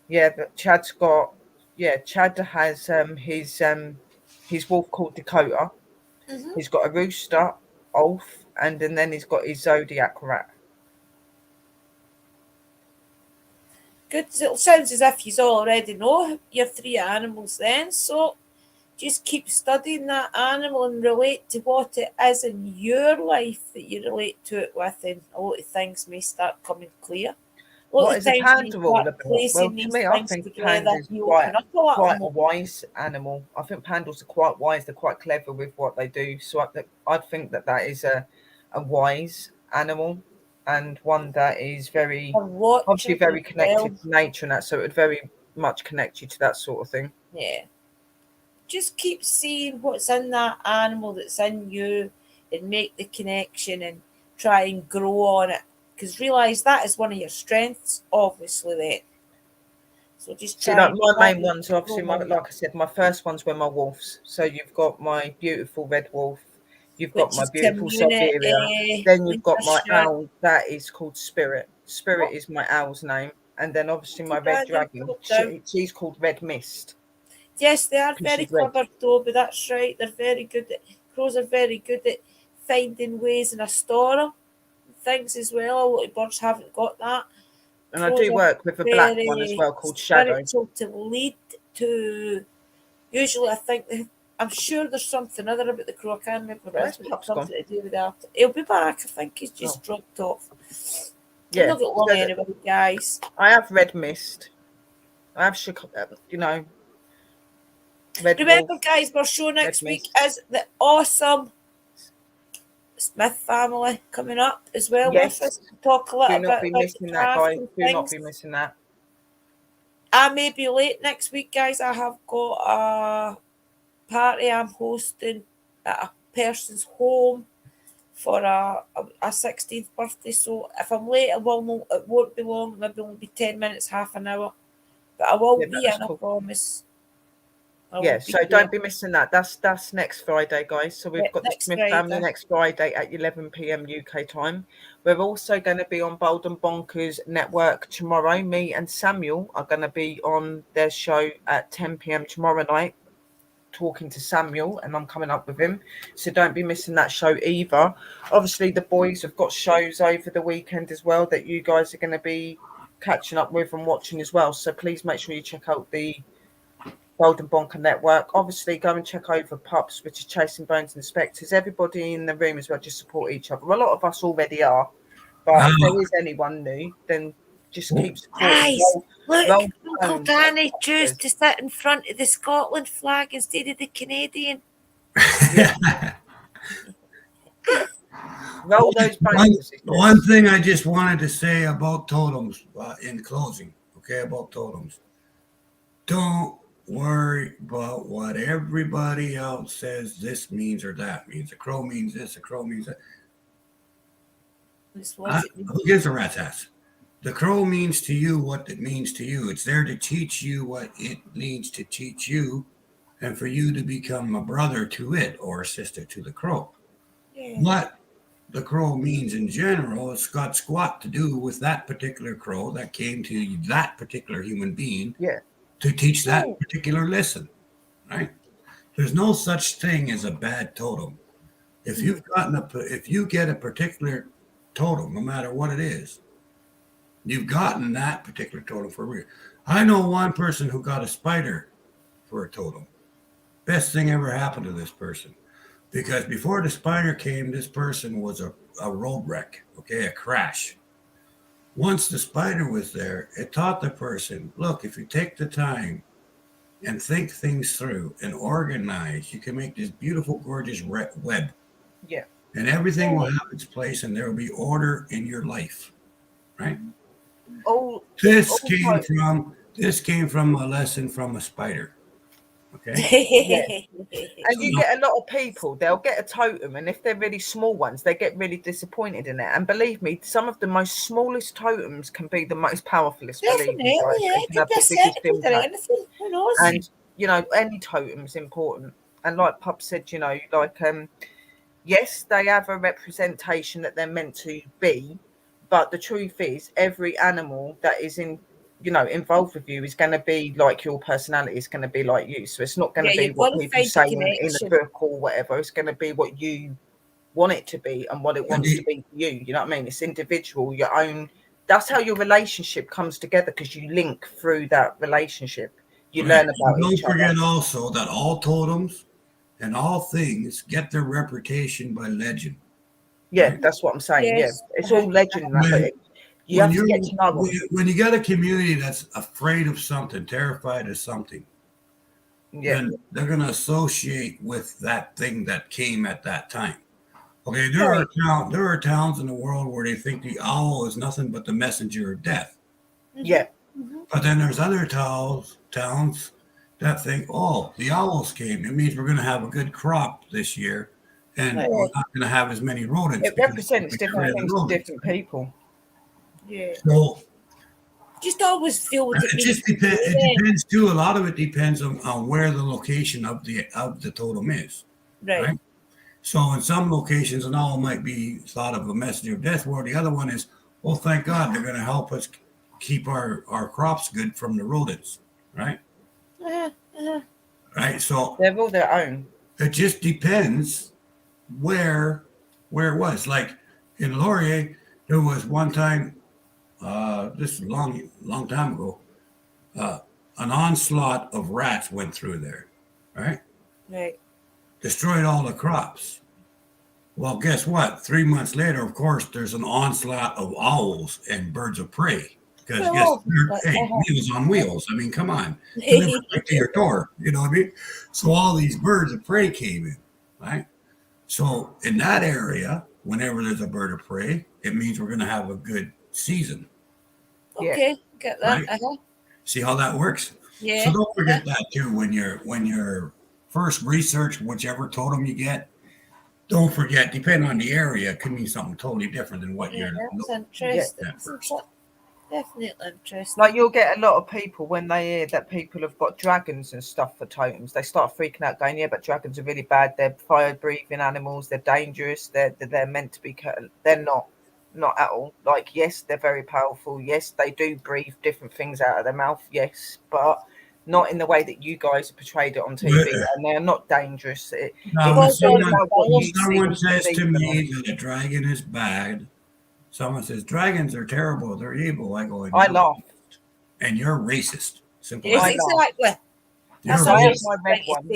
Yeah, but Chad has his wolf called Dakota. Mm-hmm. He's got a rooster, Ulf, and then he's got his zodiac rat. Good. It sounds as if you already know your 3 animals then. So just keep studying that animal and relate to what it is in your life that you relate to it with, and a lot of things may start coming clear. What is a panda all about? Well, to me, I think panda's quite a wise animal. I think pandas are quite wise. They're quite clever with what they do. So I think that is a wise animal, and one that is obviously very connected to nature and that. So it would very much connect you to that sort of thing. Yeah. Just keep seeing what's in that animal that's in you and make the connection and try and grow on it. Because realise that is one of your strengths, obviously, then. So just try. My main ones are obviously, like I said, my first ones were my wolves. So you've got my beautiful red wolf, you've got my beautiful Siberia, then you've got my owl that is called Spirit. Spirit is my owl's name, and then obviously my red dragon, she's called Red Mist. Yes, they are very clever though, but that's right. They're very good crows are very good at finding ways in a storm. Things as well. A lot of birds haven't got that. And I do work with a black one as well called Shadow. To lead to, usually I'm sure there's something other about the crow. I can't remember what it is. Something to do with that. He'll be back. I think he's just dropped off. Yeah. Not got long anyway, guys. I have Red Mist. I have Remember, guys, our show next week is the awesome Smith family coming up as well with us to talk a little bit about missing that, guys. Do not be missing that. I may be late next week, guys. I have got a party I'm hosting at a person's home for a 16th birthday. So if I'm late, it won't be long. Maybe it'll be 10 minutes, half an hour. But I will be in, I promise. So don't be missing that. That's next Friday, guys. So we've got the Smith family next Friday at 11 p.m. UK time. We're also going to be on Bald and Bonkers network tomorrow. Me and Samuel are going to be on their show at 10 p.m. tomorrow night, talking to Samuel, and I'm coming up with him. So don't be missing that show either. Obviously, the boys have got shows over the weekend as well that you guys are going to be catching up with and watching as well. So please make sure you check out the Bald and Bonker network. Obviously, go and check over Pups, which is Chasing Bones and Spectres. Everybody in the room as well, just support each other. A lot of us already are, but if there is anyone new, then just keep supporting. Guys, look, Uncle Danny chose to sit in front of the Scotland flag instead of the Canadian. Roll those bones. One thing I just wanted to say about totems in closing, about totems. Don't worry about what everybody else says this means or that means. A crow means this, a crow means that. Who gives a rat's ass? The crow means to you what it means to you. It's there to teach you what it needs to teach you, and for you to become a brother to it or a sister to the crow. What the crow means in general, it's got squat to do with that particular crow that came to that particular human being. To teach that particular lesson, right? There's no such thing as a bad totem. If you get a particular totem, no matter what it is. You've gotten that particular totem for a reason. I know one person who got a spider for a totem. Best thing ever happened to this person. Because before the spider came, this person was a road wreck, okay, a crash. Once the spider was there, it taught the person, look, if you take the time and think things through and organize, you can make this beautiful, gorgeous web. Yeah. And everything will have its place and there will be order in your life, right? This came from a lesson from a spider. Okay. And you get a lot of people, they'll get a totem, and if they're really small ones, they get really disappointed in it. And believe me, some of the most smallest totems can be the most powerfulest. Definitely, They can have the biggest impact. Who knows? And you know, any totem's important. And like Pub said, you know, like yes, they have a representation that they're meant to be, but the truth is, every animal that is involved with you is going to be like your personality, is going to be like you. So it's not going to be what people say in a book or whatever. It's going to be what you want it to be and what it wants to be for you. You know what I mean? It's individual, your own. That's how your relationship comes together, because you link through that relationship. You learn about each other. Don't forget also that all totems and all things get their reputation by legend. Yeah, that's what I'm saying. Yes. Yeah, it's all legend. You have to get to know them. When you got a community that's afraid of something, terrified of something, then they're going to associate with that thing that came at that time. Okay, there are towns in the world where they think the owl is nothing but the messenger of death. Yeah. But then there's other towns that think, oh, the owls came. It means we're going to have a good crop this year, and we're not going to have as many rodents. It represents different things to different people. Yeah. So just always feel with it just depends. It depends too. A lot of it depends on where the location of the totem is. Right. So in some locations, an owl might be thought of a messenger of death, where the other one is, oh, thank God, they're going to help us keep our crops good from the rodents, right? Right. So they're all their own. It just depends where it was. Like in Laurier, there was one time. This is a long time ago, an onslaught of rats went through there, right? Right. Destroyed all the crops. Well, guess what? 3 months later, of course, there's an onslaught of owls and birds of prey. Because Meals on Wheels. I mean, come on. Delivered right to your door. You know what I mean? So all these birds of prey came in, right? So in that area, whenever there's a bird of prey, it means we're going to have a good season. Okay, get that. Right? See how that works? Yeah. So don't forget that too when you're first research whichever totem you get. Don't forget, depending on the area, it could mean something totally different than what you're. That's interesting. Definitely interesting. Like you'll get a lot of people when they hear that people have got dragons and stuff for totems, they start freaking out, going, "Yeah, but dragons are really bad. They're fire-breathing animals. They're dangerous. They're meant to be." They're not at all. Like, yes, they're very powerful. Yes, they do breathe different things out of their mouth. Yes, but not in the way that you guys have portrayed it on TV, and they're not dangerous. Someone says to me that a dragon is bad. Someone says dragons are terrible, they're evil. I go, I laugh. And you're racist. Simple. Yes, exactly. That's I have my red one.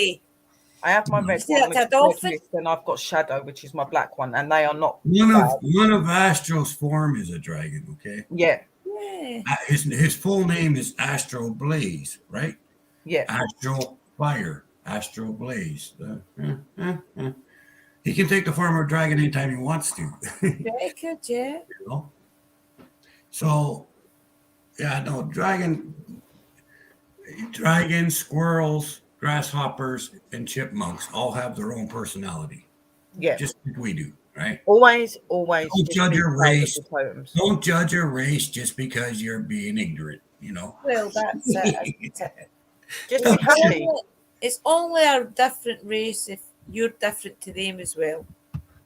I have my red one, a dolphin? And I've got Shadow, which is my black one, and they are not. One of Astro's form is a dragon. Okay. Yeah. His full name is Astro Blaze, right? Yeah. Astro Fire, Astro Blaze. He can take the form of a dragon anytime he wants to. Yeah, he could, yeah. You know? So, yeah, no, dragons, squirrels, grasshoppers, and chipmunks all have their own personality. Yeah. Just like we do, right? Always. Don't judge a race. Don't judge a race just because you're being ignorant, you know? Well, that's it. Just be happy. It's only a different race if you're different to them as well.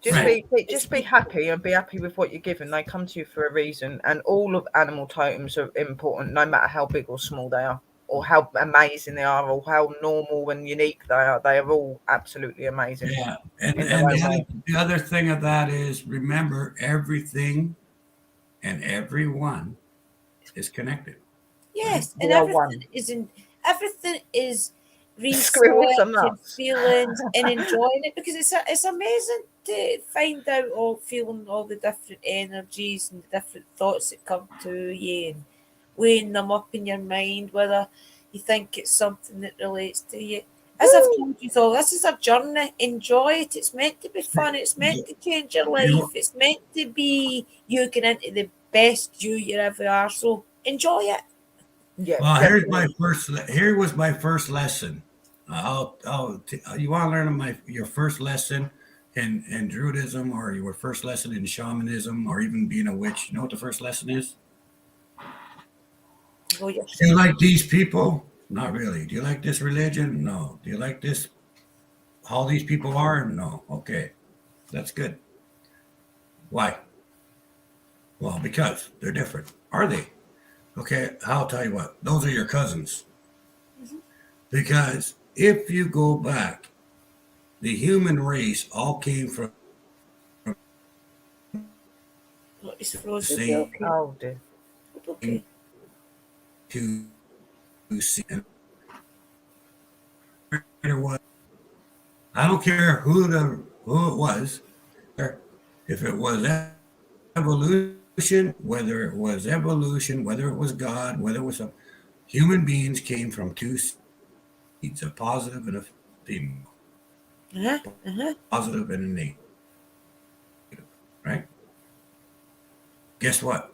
Just be happy and be happy with what you're given. They come to you for a reason, and all of animal totems are important, no matter how big or small they are. or how amazing they are, or how normal and unique they are. They are all absolutely amazing. Yeah, and in their own way. the other thing of that is, remember, everything and everyone is connected. Yes, We and are one. everything is Squirrels are researching nuts. feelings and enjoying it, because it's amazing to find out all feeling all the different energies and the different thoughts that come to you, and weighing them up in your mind, whether you think it's something that relates to you. As I've told you all, this is a journey. Enjoy it. It's meant to be fun. It's meant to change your life. It's meant to be you get into the best you ever are. So enjoy it. Yeah. Well, definitely. here was my first lesson. You want to learn your first lesson in Druidism, or your first lesson in shamanism, or even being a witch? You know what the first lesson is? Go Do you yourself. like these people? Not really. Do you like this religion? No. Do you like this? How these people are? No. Okay, that's good. Why? Well, because they're different. Are they? Okay, I'll tell you what. Those are your cousins. Because if you go back, the human race all came from It's frozen. See. Okay. Oh dear. Okay. to see. And what? I don't care who it was, if it was evolution, whether it was God, whether it was some human beings came from two seeds, a positive and a female, positive and a negative, right? Guess what?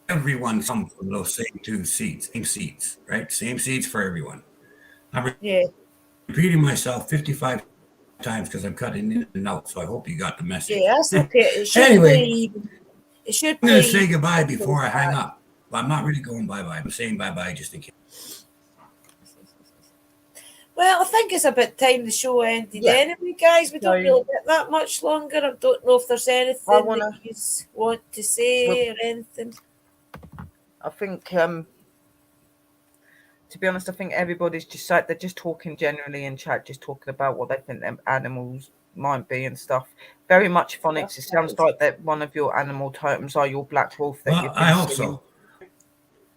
Everyone comes from those same two seeds, same seeds, right? Same seeds for everyone. I'm repeating myself 55 times because I'm cutting in and out, so I hope you got the message. Yeah, that's okay. It should Anyway, it should I'm going to play say goodbye before I hang up. But I'm not really going bye-bye. I'm saying bye-bye just in case. Well, I think it's about time the show ended anyway, guys. We don't So- really get that much longer. I don't know if there's anything that you want to say or anything. I think, to be honest, I think everybody's just like, they're just talking generally in chat, just talking about what they think them animals might be and stuff. Very much phonics. It sounds like that one of your animal totems are your black wolf that you've been I hope seeing. so.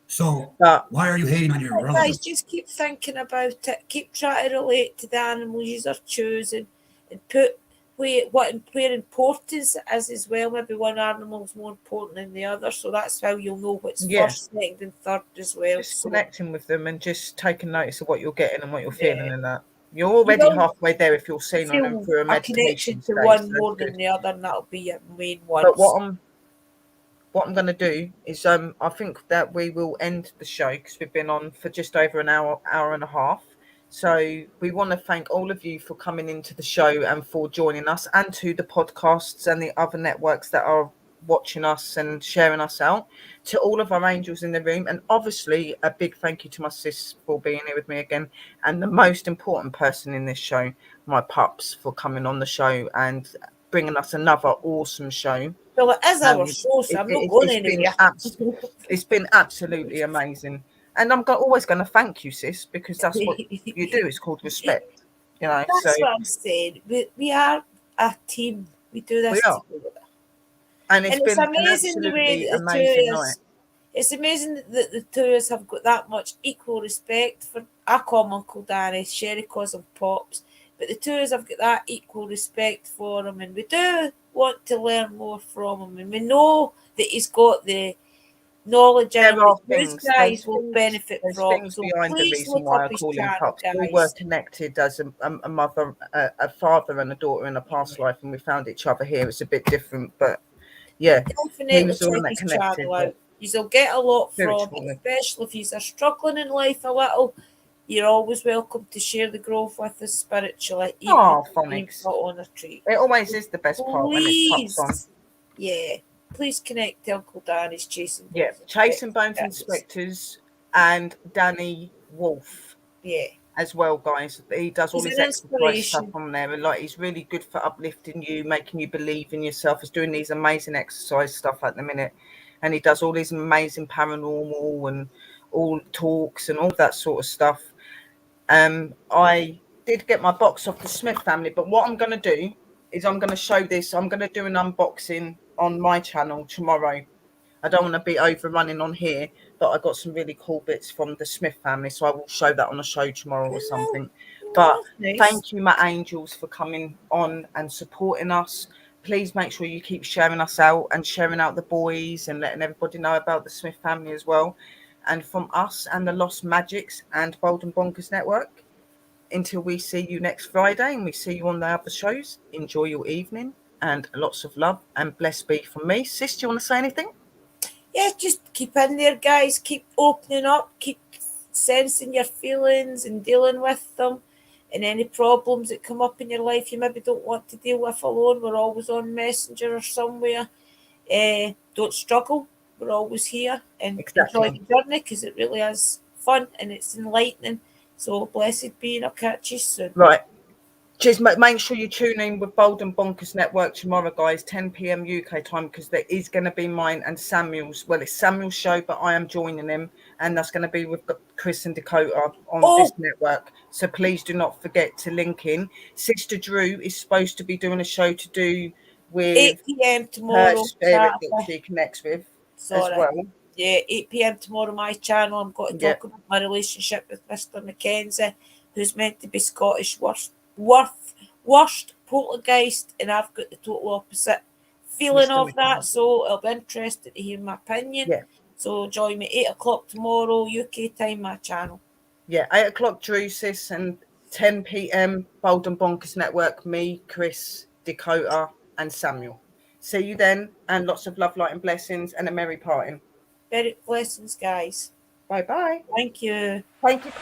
So, why are you hating on your Guys, relatives? just keep thinking about it. Keep trying to relate to the animals you are choosing, and put where importance it is as well. Maybe one animal is more important than the other, so that's how you'll know what's first, second, and third as well. Just connecting with them and just taking notice of what you're getting and what you're feeling and that. You're already halfway there if you're seeing on them through a meditation connection to stage, one so more that's than the other, and that'll be your main one. But what I'm going to do is I think that we will end the show because we've been on for just over an hour and a half. So we want to thank all of you for coming into the show and for joining us, and to the podcasts and the other networks that are watching us and sharing us out, to all of our angels in the room, and obviously a big thank you to my sis for being here with me again, and the most important person in this show, my pups, for coming on the show and bringing us another awesome show. Well, it is our show, so I'm not going anywhere. It's been absolutely amazing. And I'm always going to thank you, sis, because that's what you do. It's called respect. You know, that's what I'm saying. We are a team. We do this together. And it's been amazing an the way absolutely amazing night. It's amazing that the two of us have got that much equal respect for. I call him Uncle Danny, Sherry calls him Pops, but the two of us have got that equal respect for him, and we do want to learn more from him, and we know that he's got the knowledge and these guys will benefit from. Things behind the reason why I call him Pups. We were connected as a mother, a father, and a daughter in a past life, and we found each other here. It's a bit different, but yeah, definitely check his channel out. You'll get a lot from it, especially if you're struggling in life a little. You're always welcome to share the growth with us spiritually. Phonics. On a treat. It always is the best part when it's Pups on. Yeah. Please connect to Uncle Danny's Chasing Bones. Yeah, Chasing Bones Inspectors and Danny Wolf. Yeah. As well, guys. He does all his exercise stuff on there, and like he's really good for uplifting you, making you believe in yourself. He's doing these amazing exercise stuff at the minute, and he does all these amazing paranormal and all talks and all that sort of stuff. I did get my box off the Smith family, but what I'm going to do is I'm going to show this. I'm going to do an unboxing on my channel tomorrow. I don't want to be overrunning on here, but I got some really cool bits from the Smith family, so I will show that on a show tomorrow or something. But Nice. thank you, my angels, for coming on and supporting us. Please make sure you keep sharing us out and sharing out the boys and letting everybody know about the Smith family as well. And from us and the Lost Magics and Bald and Bonkers Network, until we see you next Friday and we see you on the other shows, enjoy your evening and lots of love and blessed be from me. Sis, do you want to say anything? Yeah, just keep in there, guys. Keep opening up. Keep sensing your feelings and dealing with them. And any problems that come up in your life you maybe don't want to deal with alone, we're always on Messenger or somewhere. Don't struggle. We're always here. And Exactly. enjoy the journey, because it really is fun and it's enlightening. So blessed be, and I'll catch you soon. Right. Just make sure you tune in with Bald and Bonkers Network tomorrow, guys, 10 p.m. UK time, because there is going to be mine and Samuel's. Well, it's Samuel's show, but I am joining him, and that's going to be with Chris and Dakota on this network. So please do not forget to link in. Sister Drew is supposed to be doing a show to do with 8 p.m. her tomorrow. spirit that she connects with as well. Yeah, 8 p.m. tomorrow, my channel. I'm going to talk about my relationship with Mr. Mackenzie, who's meant to be Scottish worst poltergeist, and I've got the total opposite feeling Mr. of that. So I'll be interested to hear my opinion. Yeah. So join me 8 o'clock tomorrow, UK time, my channel. Yeah, 8 o'clock Drew, sis, and 10 p.m. Bald and Bonkers Network, me, Chris, Dakota, and Samuel. See you then, and lots of love, light, and blessings, and a merry parting. Very blessings, guys. Bye-bye. Thank you. Thank you.